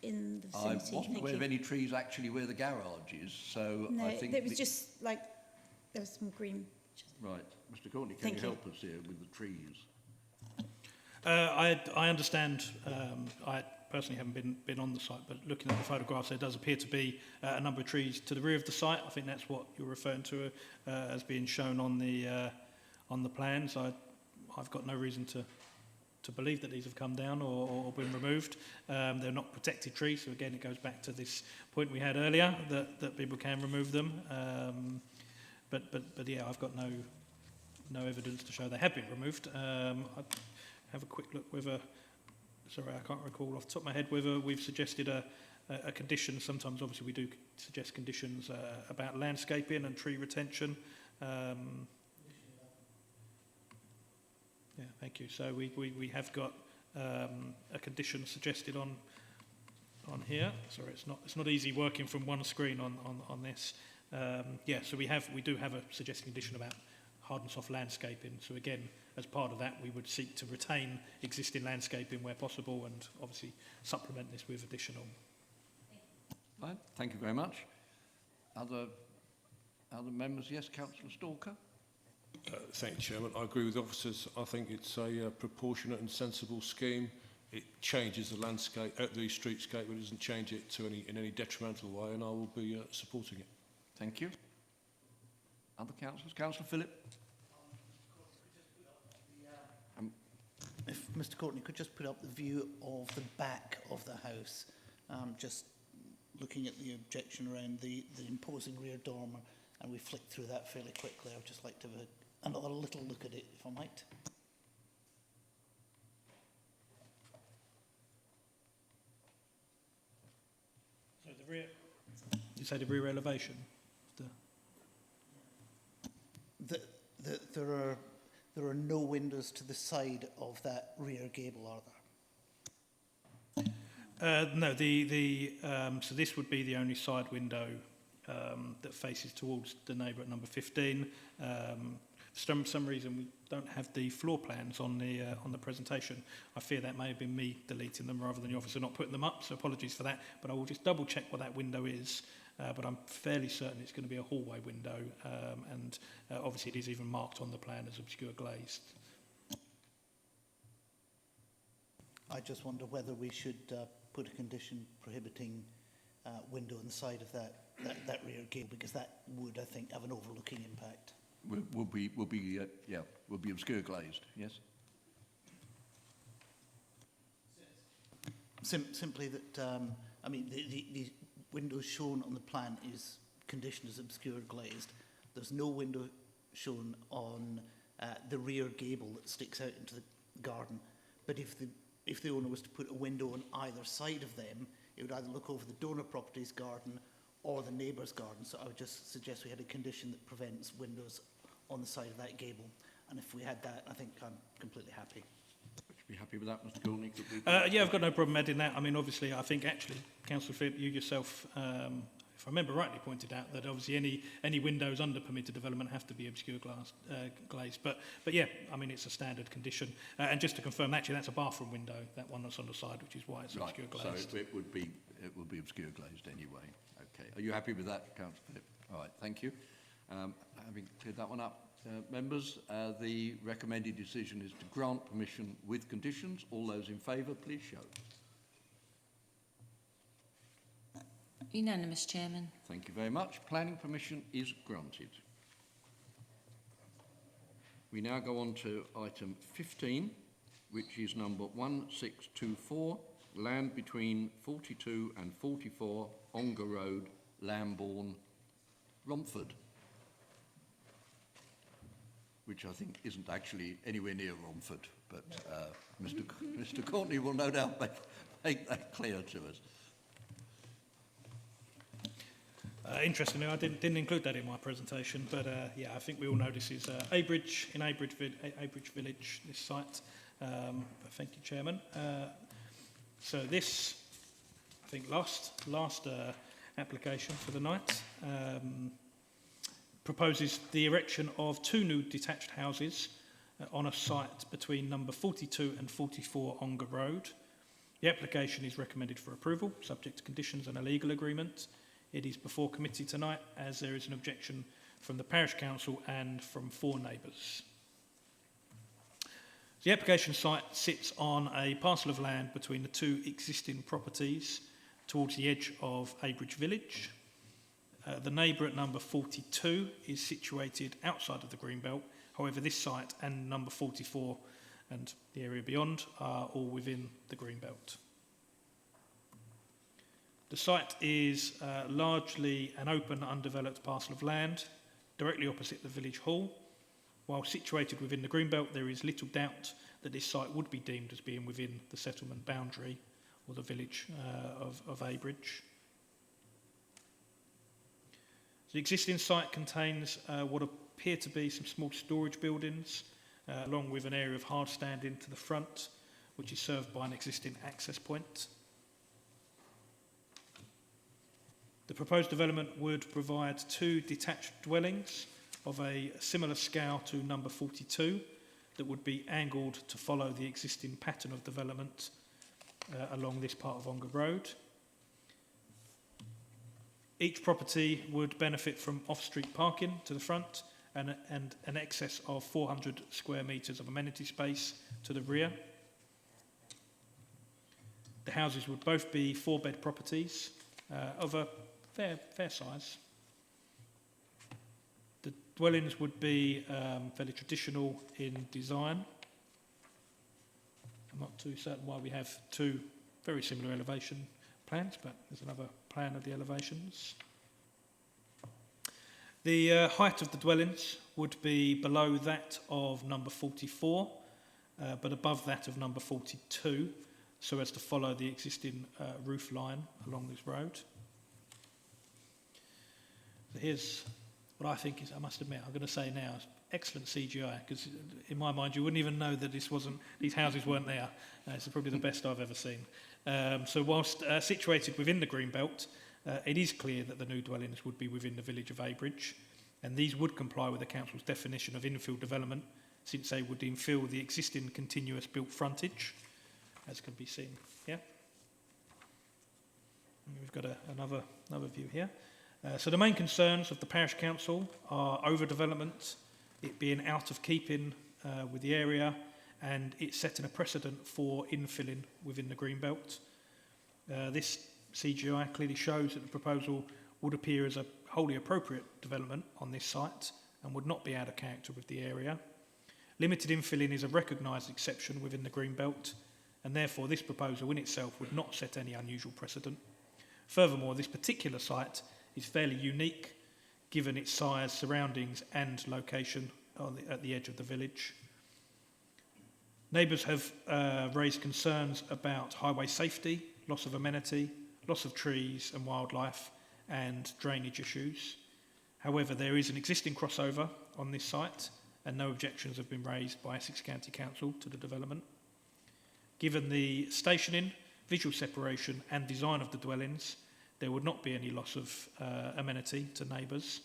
in the vicinity? I wasn't aware of any trees actually where the garage is, so no, I think... it was just like, there was some green... Right. Mr Courtney, can you help us here with the trees? I understand, I personally haven't been on the site, but looking at the photographs, there does appear to be a number of trees to the rear of the site. I think that's what you're referring to as being shown on the plans. I've got no reason to believe that these have come down or been removed. They're not protected trees, so again, it goes back to this point we had earlier, that people can remove them. But yeah, I've got no evidence to show they have been removed. I'd have a quick look whether, sorry, I can't recall off the top of my head whether we've suggested a condition. Sometimes, obviously, we do suggest conditions about landscaping and tree retention. Yeah, thank you. So we have got a condition suggested on here. Sorry, it's not easy working from one screen on this. Yeah, so we do have a suggested condition about hard and soft landscaping. So again, as part of that, we would seek to retain existing landscaping where possible and obviously supplement this with additional. Right, thank you very much. Other members? Yes, Councillor Stalker. Thank you, Chairman. I agree with the officers. I think it's a proportionate and sensible scheme. It changes the landscape, the streetscape, but it doesn't change it in any detrimental way, and I will be supporting it. Thank you. Other councillors? Councillor Phillip. If Mr Courtney could just put up the view of the back of the house, just looking at the objection around the imposing rear dormer, and we flicked through that fairly quickly. I'd just like to have another little look at it, if I might. So the rear, you say the rear elevation? there are no windows to the side of that rear gable, are there? No, so this would be the only side window that faces towards the neighbour at number 15. For some reason we don't have the floor plans on the presentation. I fear that may have been me deleting them rather than the officer not putting them up, so apologies for that. But I will just double check what that window is. But I'm fairly certain it's going to be a hallway window, and obviously it is even marked on the plan as obscure glazed. I just wonder whether we should put a condition prohibiting window on the side of that rear gable, because that would, I think, have an overlooking impact. Will be obscure glazed, yes? Simply that, I mean, the window shown on the plan is conditioned as obscure glazed. There's no window shown on the rear gable that sticks out into the garden. But if the owner was to put a window on either side of them, it would either look over the donor property's garden or the neighbour's garden. So I would just suggest we had a condition that prevents windows on the side of that gable. And if we had that, I think I'm completely happy. Would you be happy with that, Mr. Courtney? Yeah, I've got no problem adding that. I mean, obviously, I think actually, Councillor Philip, you yourself, if I remember rightly, pointed out that obviously any windows under permitted development have to be obscure glazed. But yeah, I mean, it's a standard condition. And just to confirm, actually, that's a bathroom window, that one that's on the side, which is why it's obscure glazed. So it would be obscure glazed anyway. Okay. Are you happy with that, Councillor Philip? All right. Thank you. Having cleared that one up, members, the recommended decision is to grant permission with conditions. All those in favour, please show. Unanimous, Chairman. Thank you very much. Planning permission is granted. We now go on to item 15, which is number 1624, land between 42 and 44 Ongar Road, Lambourne, Romford, which I think isn't actually anywhere near Romford, but Mr. Courtney will no doubt make that clear to us. Interestingly, I didn't include that in my presentation, but yeah, I think we all know this is Abridge, in Abridge Village, this site. Thank you, Chairman. So this, I think, last application for the night proposes the erection of 2 new detached houses on a site between number 42 and 44 Ongar Road. The application is recommended for approval, subject to conditions and a legal agreement. It is before committee tonight as there is an objection from the Parish Council and from 4 neighbours. The application site sits on a parcel of land between the 2 existing properties towards the edge of Abridge Village. The neighbour at number 42 is situated outside of the Greenbelt. However, this site and number 44 and the area beyond are all within the Greenbelt. The site is largely an open, undeveloped parcel of land directly opposite the village hall. While situated within the Greenbelt, there is little doubt that this site would be deemed as being within the settlement boundary or the village of Abridge. The existing site contains what appear to be some small storage buildings, along with an area of hard standing to the front, which is served by an existing access point. The proposed development would provide 2 detached dwellings of a similar scale to number 42 that would be angled to follow the existing pattern of development along this part of Ongar Road. Each property would benefit from off-street parking to the front and an excess of 400 square metres of amenity space to the rear. The houses would both be 4-bed properties of a fair size. The dwellings would be fairly traditional in design. I'm not too certain why we have 2 very similar elevation plans, but there's another plan of the elevations. The height of the dwellings would be below that of number 44, but above that of number 42, so as to follow the existing roof line along this road. So here's what I think is, I must admit, I'm going to say now, is excellent CGI, because in my mind you wouldn't even know that these houses weren't there. It's probably the best I've ever seen. So whilst situated within the Greenbelt, it is clear that the new dwellings would be within the village of Abridge, and these would comply with the council's definition of infill development, since they would infill the existing continuous built frontage, as can be seen here. And we've got another view here. So the main concerns of the parish council are overdevelopment, it being out of keeping with the area, and it setting a precedent for infilling within the Greenbelt. This CGI clearly shows that the proposal would appear as a wholly appropriate development on this site and would not be out of character with the area. Limited infilling is a recognised exception within the Greenbelt, and therefore this proposal in itself would not set any unusual precedent. Furthermore, this particular site is fairly unique given its size, surroundings and location at the edge of the village. Neighbours have raised concerns about highway safety, loss of amenity, loss of trees and wildlife and drainage issues. However, there is an existing crossover on this site and no objections have been raised by Essex County Council to the development. Given the stationing, visual separation and design of the dwellings, there would not be any loss of amenity to neighbours.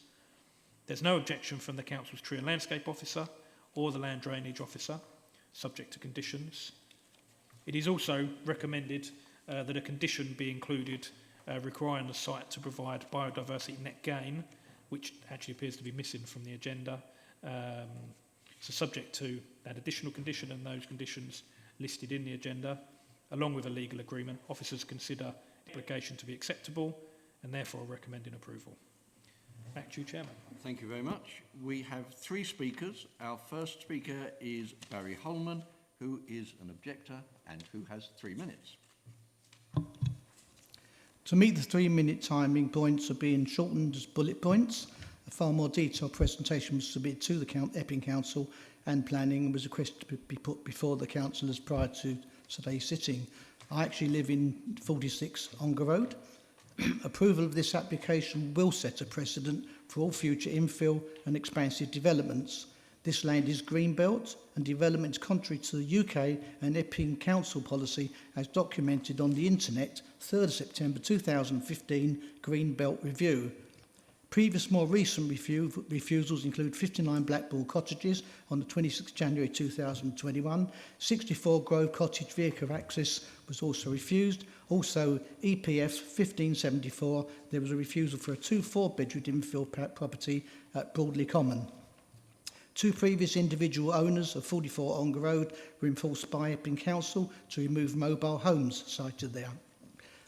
There's no objection from the council's tree and landscape officer or the land drainage officer, subject to conditions. It is also recommended that a condition be included requiring the site to provide biodiversity net gain, which actually appears to be missing from the agenda. So subject to that additional condition and those conditions listed in the agenda, along with a legal agreement, officers consider the application to be acceptable and therefore recommending approval. Back to you, Chairman. Thank you very much. We have 3 speakers. Our first speaker is Barry Holman, who is an objector and who has 3 minutes. To meet the 3-minute timing, points are being shortened as bullet points. A far more detailed presentation was submitted to the Epping Council and Planning and was requested to be put before the councillors prior to today's sitting. I actually live in 46 Ongar Road. Approval of this application will set a precedent for all future infill and expansive developments. This land is Greenbelt and development is contrary to the UK and Epping Council policy as documented on the internet 3rd September 2015 Greenbelt Review. Previous more recent refusals include 59 Blackpool Cottages on the 26th January 2021, 64 Grove Cottage vehicle access was also refused. Also EPF 1574, there was a refusal for a 2-4-bedroom infill property at Broadley Common. 2 previous individual owners of 44 Ongar Road were enforced by Epping Council to remove mobile homes sited there.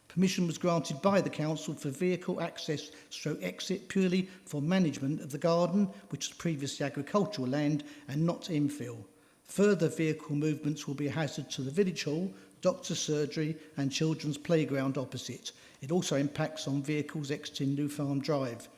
Permission was granted by the council for vehicle access / exit purely for management of the garden, which was previously agricultural land and not infill. Further vehicle movements will be a hazard to the village hall, doctor's surgery and children's playground opposite. It also impacts on vehicles exiting New Farm Drive.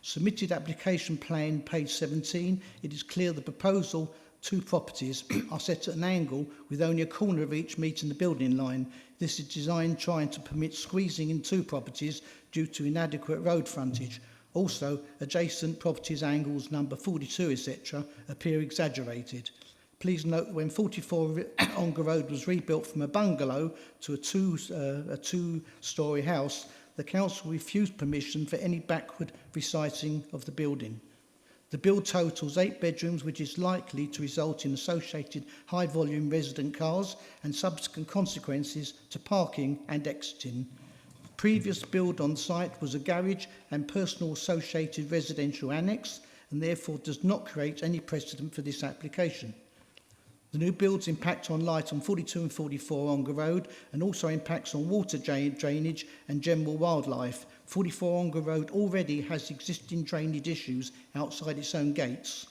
Submitted application plan, page 17, it is clear the proposal 2 properties are set at an angle with only a corner of each meeting the building line. This is designed trying to permit squeezing in 2 properties due to inadequate road frontage. Also, adjacent properties angles number 42, etc. appear exaggerated. Please note when 44 Ongar Road was rebuilt from a bungalow to a 2-storey house, the council refused permission for any backward reciting of the building. The build totals 8 bedrooms, which is likely to result in associated high-volume resident cars and subsequent consequences to parking and exiting. Previous build on site was a garage and personal associated residential annex and therefore does not create any precedent for this application. The new build's impact on light on 42 and 44 Ongar Road and also impacts on water drainage and general wildlife. 44 Ongar Road already has existing drainage issues outside its own gates.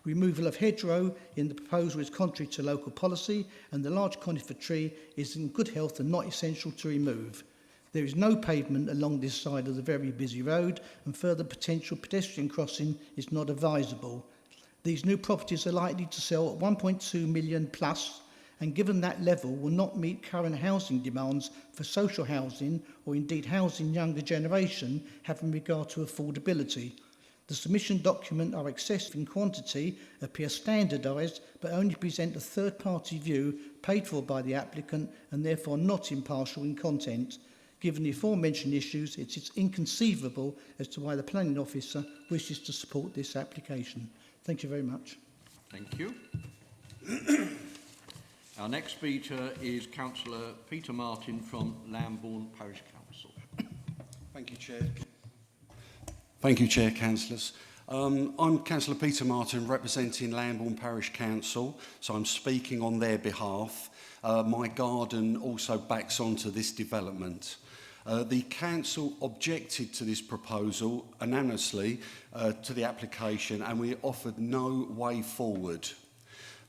Removal of hedgerow in the proposal is contrary to local policy and the large conifer tree is in good health and not essential to remove. There is no pavement along this side of the very busy road and further potential pedestrian crossing is not advisable. These new properties are likely to sell at 1.2 million plus and given that level will not meet current housing demands for social housing or indeed housing younger generation having regard to affordability. The submission document are excessive in quantity, appear standardised, but only present a third-party view paid for by the applicant and therefore not impartial in content. Given the aforementioned issues, it is inconceivable as to why the planning officer wishes to support this application. Thank you very much. Thank you. Our next speaker is Councillor Peter Martin from Lambourne Parish Council. Thank you, Chair. Thank you, Chair, Councillors. I'm Councillor Peter Martin, representing Lambourne Parish Council, so I'm speaking on their behalf. My garden also backs onto this development. The council objected to this proposal unanimously to the application, and we offered no way forward.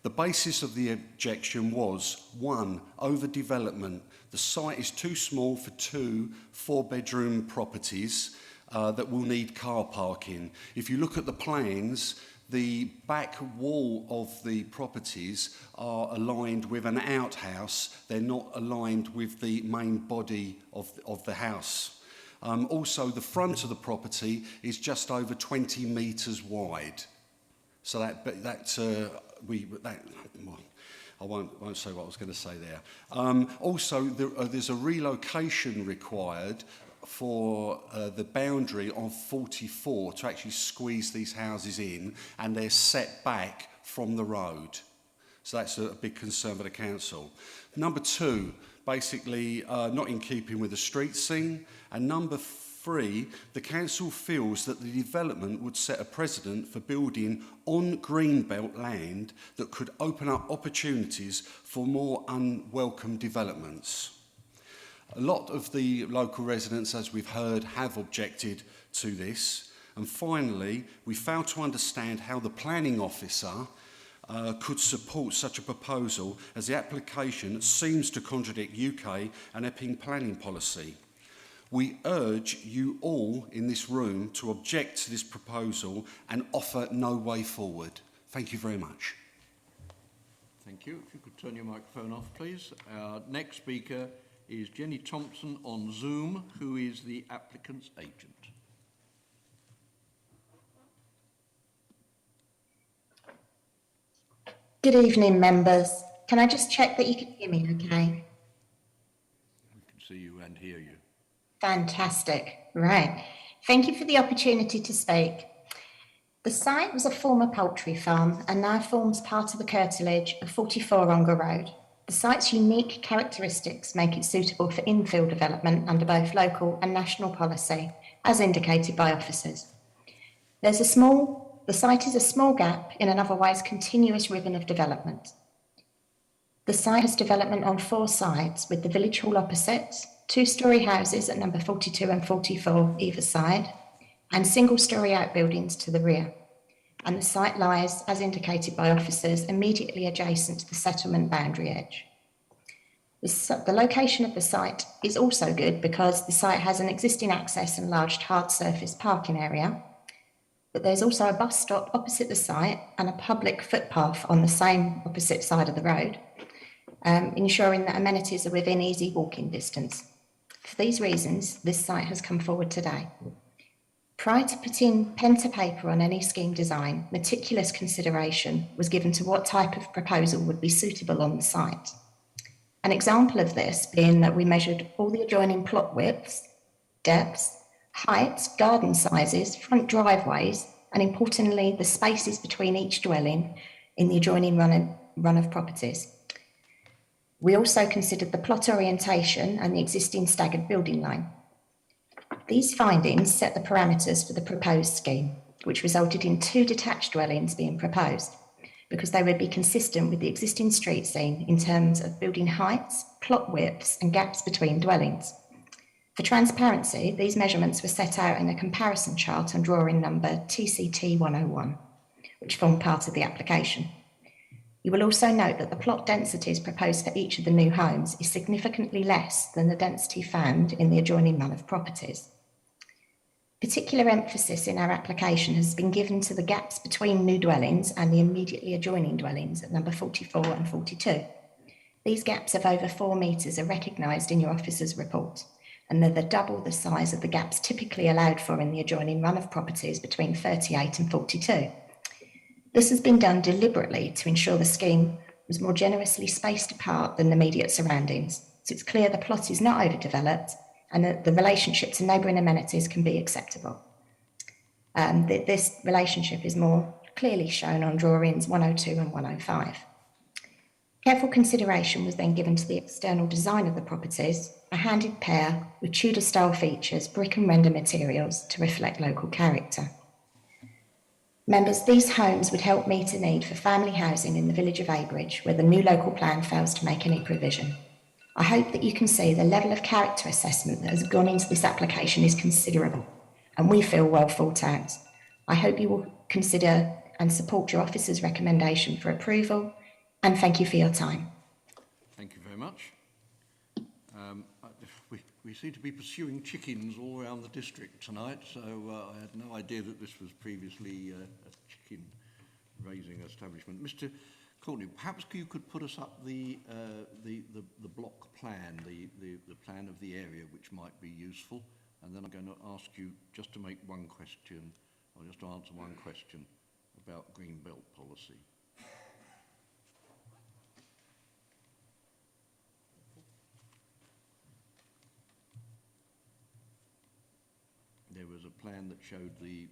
The basis of the objection was, 1, overdevelopment. The site is too small for 2 4-bedroom properties that will need car parking. If you look at the plans, the back wall of the properties are aligned with an outhouse. They're not aligned with the main body of the house. Also, the front of the property is just over 20 metres wide. So I won't say what I was going to say there. Also, there's a relocation required for the boundary of 44 to actually squeeze these houses in, and they're set back from the road. So that's a big concern for the council. Number 2, basically not in keeping with the street scene. And number 3, the council feels that the development would set a precedent for building on greenbelt land that could open up opportunities for more unwelcome developments. A lot of the local residents, as we've heard, have objected to this. And finally, we fail to understand how the planning officer could support such a proposal, as the application seems to contradict UK and Epping planning policy. We urge you all in this room to object to this proposal and offer no way forward. Thank you very much. Thank you. If you could turn your microphone off, please. Our next speaker is Jenny Thompson on Zoom, who is the applicant's agent. Good evening, members. Can I just check that you can hear me okay? We can see you and hear you. Fantastic. Right. Thank you for the opportunity to speak. The site was a former poultry farm and now forms part of the curtilage of 44 Ongar Road. The site's unique characteristics make it suitable for infill development under both local and national policy, as indicated by officers. The site is a small gap in an otherwise continuous ribbon of development. The site has development on 4 sides, with the village hall opposite, 2-storey houses at number 42 and 44 either side, and single-storey outbuildings to the rear. And the site lies, as indicated by officers, immediately adjacent to the settlement boundary edge. The location of the site is also good because the site has an existing access and large hard surface parking area, but there's also a bus stop opposite the site and a public footpath on the same opposite side of the road, ensuring that amenities are within easy walking distance. For these reasons, this site has come forward today. Prior to putting pen to paper on any scheme design, meticulous consideration was given to what type of proposal would be suitable on the site. An example of this being that we measured all the adjoining plot widths, depths, heights, garden sizes, front driveways, and importantly, the spaces between each dwelling in the adjoining run of properties. We also considered the plot orientation and the existing staggered building line. These findings set the parameters for the proposed scheme, which resulted in 2 detached dwellings being proposed, because they would be consistent with the existing street scene in terms of building heights, plot widths, and gaps between dwellings. For transparency, these measurements were set out in a comparison chart on drawing number TCT 101, which formed part of the application. You will also note that the plot densities proposed for each of the new homes is significantly less than the density found in the adjoining run of properties. Particular emphasis in our application has been given to the gaps between new dwellings and the immediately adjoining dwellings at number 44 and 42. These gaps of over 4 metres are recognised in your officer's report, and they're double the size of the gaps typically allowed for in the adjoining run of properties between 38 and 42. This has been done deliberately to ensure the scheme was more generously spaced apart than the immediate surroundings, so it's clear the plot is not overdeveloped and that the relationship to neighbouring amenities can be acceptable. This relationship is more clearly shown on drawings 102 and 105. Careful consideration was then given to the external design of the properties, a handed pair with Tudor-style features, brick and render materials to reflect local character. Members, these homes would help meet a need for family housing in the village of Abridge, where the new local plan fails to make any provision. I hope that you can see the level of character assessment that has gone into this application is considerable, and we feel well thought out. I hope you will consider and support your officer's recommendation for approval, and thank you for your time. Thank you very much. We seem to be pursuing chickens all around the district tonight, so I had no idea that this was previously a chicken raising establishment. Mr. Courtney, perhaps you could put us up the block plan, the plan of the area, which might be useful, and then I'm going to ask you just to make one question, or just to answer one question about green belt policy. There was a plan that showed the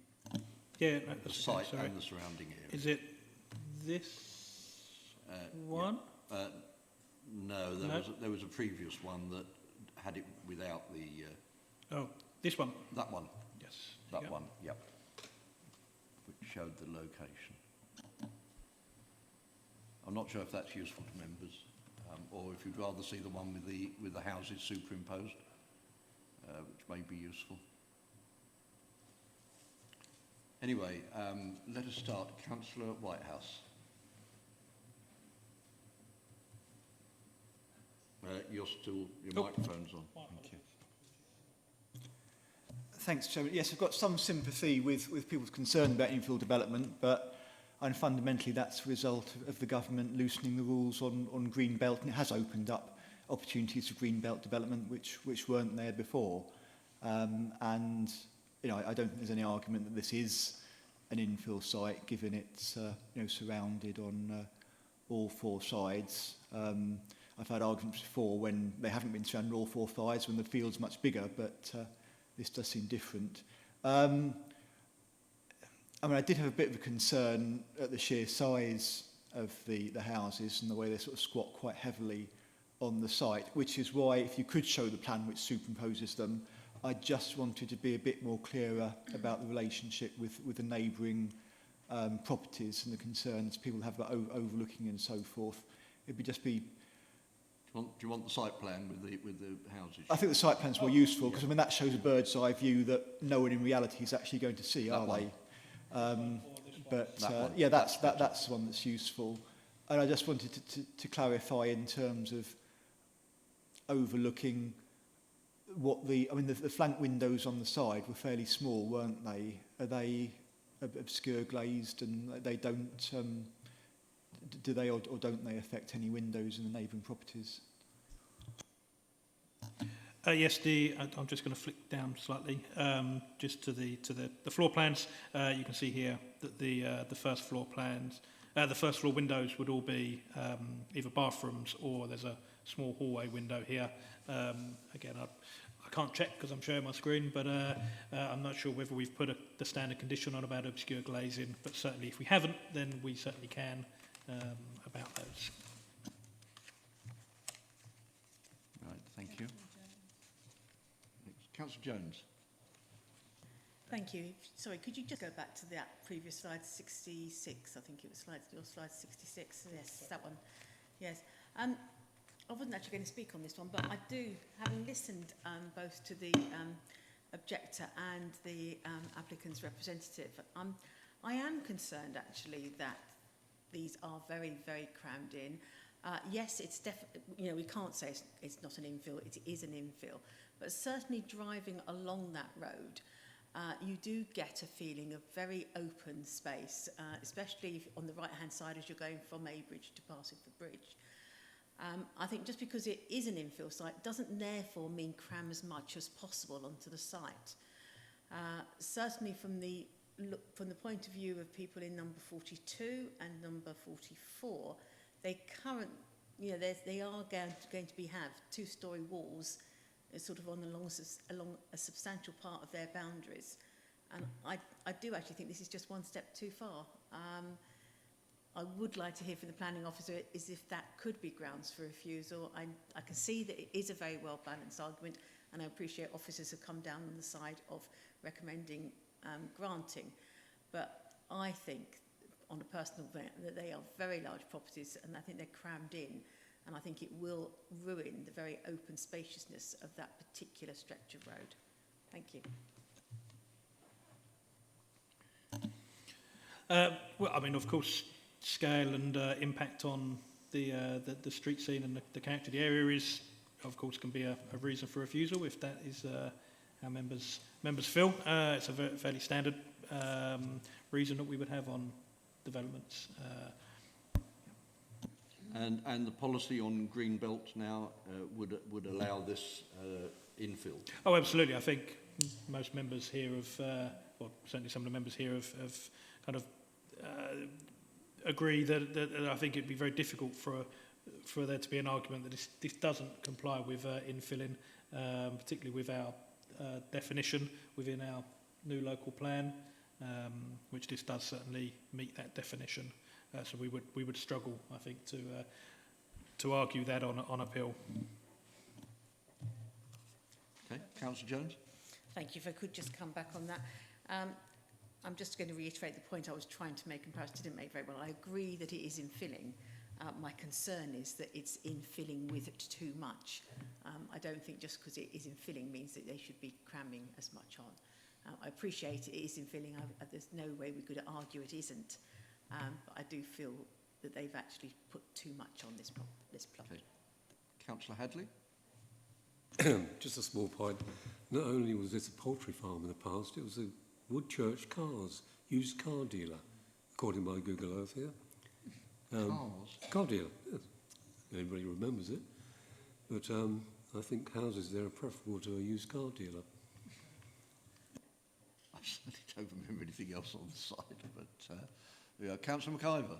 site and the surrounding area. Is it this one? Yeah. No, there was a previous one that had it without the... oh, this one? That one. Yes. That one, yep. Which showed the location. I'm not sure if that's useful to members, or if you'd rather see the one with the houses superimposed, which may be useful. Anyway, let us start. Councillor Whitehouse. Your microphone's on. Thank you. Thanks, Chairman. Yes, I've got some sympathy with people's concern about infill development, but fundamentally that's a result of the government loosening the rules on green belt, and it has opened up opportunities for green belt development which weren't there before. And I don't think there's any argument that this is an infill site, given it's surrounded on all four sides. I've had arguments before when they haven't been surrounded on all four sides, when the field's much bigger, but this does seem different. I did have a bit of a concern at the sheer size of the houses and the way they sort of squat quite heavily on the site, which is why, if you could show the plan which superimposes them, I just wanted to be a bit more clearer about the relationship with the neighbouring properties and the concerns people have about overlooking and so forth. It'd just be... Do you want the site plan with the houses? I think the site plan's more useful, because that shows a bird's eye view that no one in reality is actually going to see, are they? Yeah, that's the one that's useful. And I just wanted to clarify in terms of overlooking what the flank windows on the side were fairly small, weren't they? Are they obscure glazed, and they don't, do they or don't they affect any windows in the neighbouring properties? Yes, I'm just going to flick down slightly, just to the floor plans. You can see here that the first floor plans, the first floor windows would all be either bathrooms, or there's a small hallway window here. Again, I can't check because I'm showing my screen, but I'm not sure whether we've put the standard condition on about obscure glazing, but certainly if we haven't, then we certainly can about those. Right, thank you. Councillor Jones. Thank you. Sorry, could you just go back to that previous slide 66? I think it was your slide 66. Yes, that one. Yes. I wasn't actually going to speak on this one, but I do, having listened both to the objector and the applicant's representative, I am concerned actually that these are very, very crammed in. Yes, it's definitely, we can't say it's not an infill, it is an infill, but certainly driving along that road, you do get a feeling of very open space, especially on the right-hand side as you're going from Abridge to Parsiford Bridge. I think just because it is an infill site doesn't therefore mean cram as much as possible onto the site. Certainly from the point of view of people in number 42 and number 44, they are going to have two-storey walls sort of along a substantial part of their boundaries. And I do actually think this is just one step too far. I would like to hear from the planning officer is if that could be grounds for refusal. I can see that it is a very well-balanced argument, and I appreciate officers have come down on the side of recommending granting. But I think, on a personal note, that they are very large properties, and I think they're crammed in, and I think it will ruin the very open spaciousness of that particular stretch of road. Thank you. Well, I mean, of course, scale and impact on the street scene and the character of the area is, of course, can be a reason for refusal if that is how members feel. It's a fairly standard reason that we would have on developments. And the policy on green belt now would allow this infill? Oh, absolutely. I think most members here well, certainly some of the members here have kind of agree that I think it'd be very difficult for there to be an argument that this doesn't comply with infilling, particularly with our definition within our new local plan, which this does certainly meet that definition. So we would struggle, I think, to argue that on appeal. Okay, Councillor Jones. Thank you. If I could just come back on that. I'm just going to reiterate the point I was trying to make and perhaps didn't make very well. I agree that it is infilling. My concern is that it's infilling with it too much. I don't think just because it is infilling means that they should be cramming as much on. I appreciate it is infilling. There's no way we could argue it isn't. But I do feel that they've actually put too much on this plot. Okay. Councillor Hadley. Just a small point. Not only was this a poultry farm in the past, it was a Woodchurch Cars used car dealer, according to my Google Earth here. Cars? Car dealer, yes. Everybody remembers it. But I think houses there are preferable to a used car dealer. I certainly don't remember anything else on the side, but yeah, Councillor McIver.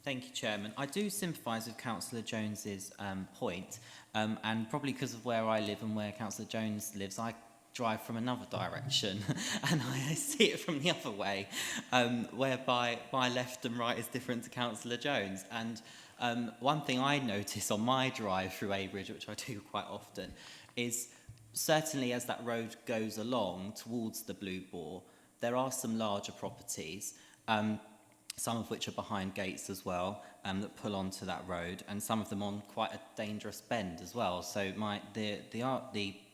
Thank you, Chairman. I do sympathise with Councillor Jones's point, and probably because of where I live and where Councillor Jones lives, I drive from another direction and I see it from the other way, whereby my left and right is different to Councillor Jones. And one thing I notice on my drive through Abridge, which I do quite often, is certainly as that road goes along towards the Blue Boar, there are some larger properties, some of which are behind gates as well, that pull onto that road, and some of them on quite a dangerous bend as well. So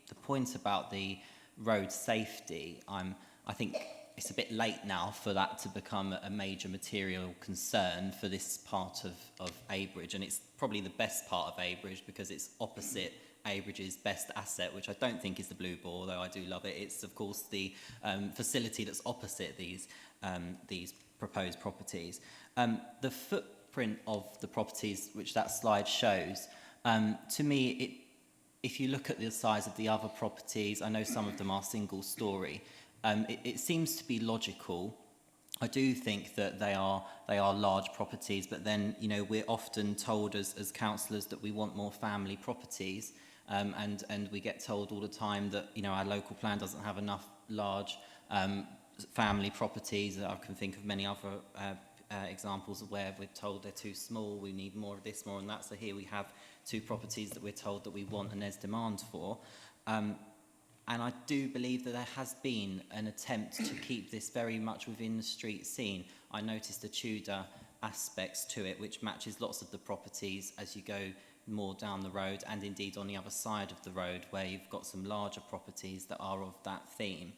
the point about the road safety, I think it's a bit late now for that to become a major material concern for this part of Abridge, and it's probably the best part of Abridge because it's opposite Abridge's best asset, which I don't think is the Blue Boar, although I do love it. It's, of course, the facility that's opposite these proposed properties. The footprint of the properties, which that slide shows, to me, if you look at the size of the other properties, I know some of them are single story, it seems to be logical. I do think that they are large properties, but then, you know, we're often told as councillors that we want more family properties, and we get told all the time that, you know, our local plan doesn't have enough large family properties. I can think of many other examples of where we're told they're too small, we need more of this, more of that. So here we have two properties that we're told that we want and there's demand for. And I do believe that there has been an attempt to keep this very much within the street scene. I noticed the Tudor aspects to it, which matches lots of the properties as you go more down the road, and indeed on the other side of the road where you've got some larger properties that are of that theme.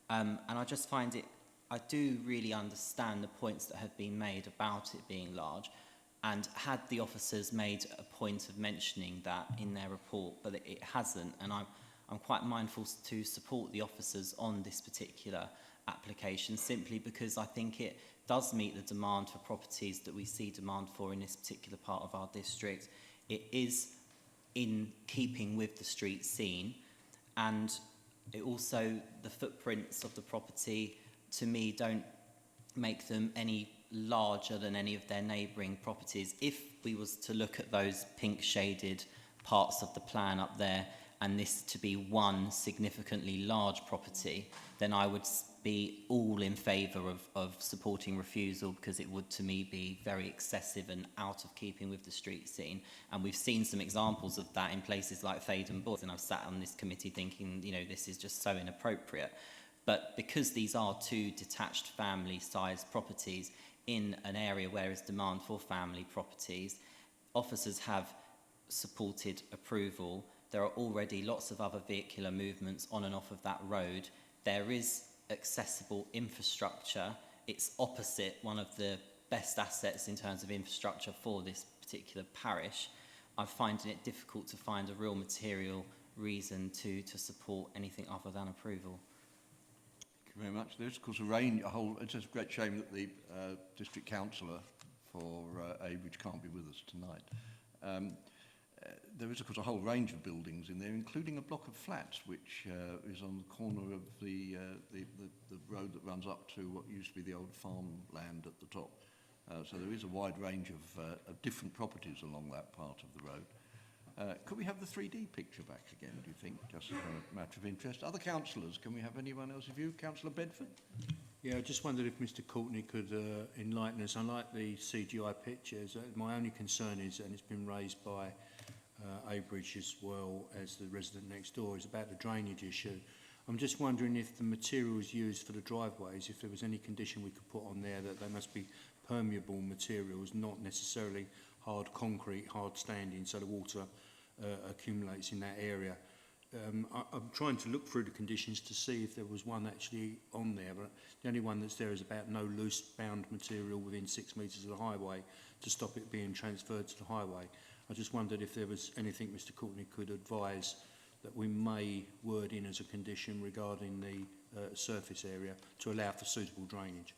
And I just find it, I do really understand the points that have been made about it being large, and had the officers made a point of mentioning that in their report, but it hasn't, and I'm quite mindful to support the officers on this particular application, simply because I think it does meet the demand for properties that we see demand for in this particular part of our district. It is in keeping with the street scene, and it also, the footprints of the property to me don't make them any larger than any of their neighbouring properties. If we was to look at those pink shaded parts of the plan up there and this to be one significantly large property, then I would be all in favour of supporting refusal, because it would to me be very excessive and out of keeping with the street scene. And we've seen some examples of that in places like Faden Boys, and I've sat on this committee thinking, you know, this is just so inappropriate. But because these are two detached family-sized properties in an area where is demand for family properties, officers have supported approval. There are already lots of other vehicular movements on and off of that road. There is accessible infrastructure. It's opposite one of the best assets in terms of infrastructure for this particular parish. I'm finding it difficult to find a real material reason to support anything other than approval. Thank you very much. There's, of course, it's just a great shame that the district councillor for Abridge can't be with us tonight. There is, of course, a whole range of buildings in there, including a block of flats, which is on the corner of the road that runs up to what used to be the old farmland at the top. So there is a wide range of different properties along that part of the road. Could we have the 3D picture back again, do you think, just as a matter of interest? Other councillors, can we have anyone else's view? Councillor Bedford? Yeah, I just wondered if Mr Courtney could enlighten us. I like the CGI pictures. My only concern is, and it's been raised by Abridge as well as the resident next door, is about the drainage issue. I'm just wondering if the materials used for the driveways, if there was any condition we could put on there that they must be permeable materials, not necessarily hard concrete, hard standing, so the water accumulates in that area. I'm trying to look through the conditions to see if there was one actually on there, but the only one that's there is about no loose bound material within 6 metres of the highway to stop it being transferred to the highway. I just wondered if there was anything Mr Courtney could advise that we may word in as a condition regarding the surface area to allow for suitable drainage.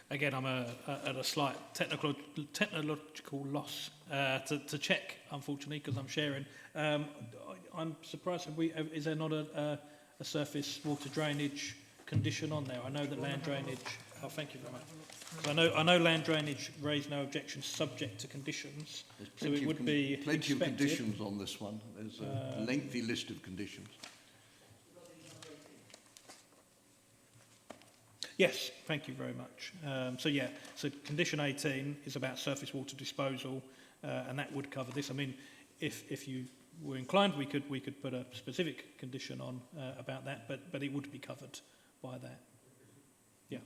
Again, I'm at a slight technological loss to check, unfortunately, because I'm sharing. I'm surprised, is there not a surface water drainage condition on there? I know that land drainage... Oh, thank you very much. So I know land drainage raised no objections subject to conditions, so it would be plenty expected. of conditions on this one. There's a lengthy list of conditions. Yes, thank you very much. So condition 18 is about surface water disposal, and that would cover this. I mean, if you were inclined, we could put a specific condition on about that, but it would be covered by that. Yeah.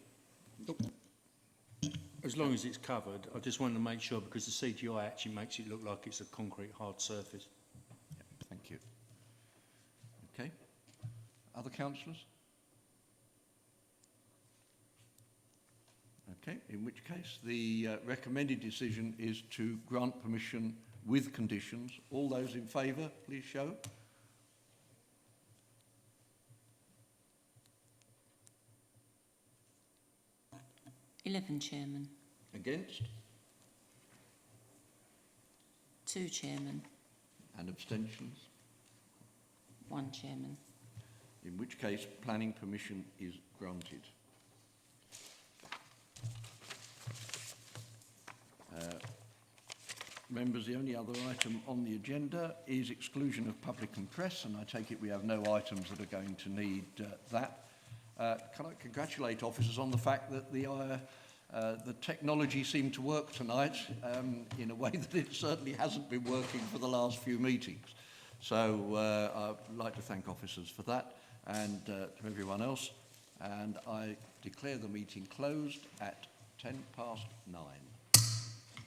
As long as it's covered, I just want to make sure, because the CGI actually makes it look like it's a concrete hard surface. Yeah, thank you. Okay. Other councillors? Okay, in which case the recommended decision is to grant permission with conditions. All those in favour, please show. Chairman. Against? 2, Chairman. And abstentions? 1, Chairman. In which case planning permission is granted. Members, the only other item on the agenda is exclusion of public and press, and I take it we have no items that are going to need that. Can I congratulate officers on the fact that the technology seemed to work tonight in a way that it certainly hasn't been working for the last few meetings. So I'd like to thank officers for that, and to everyone else. And I declare the meeting closed at 9:10.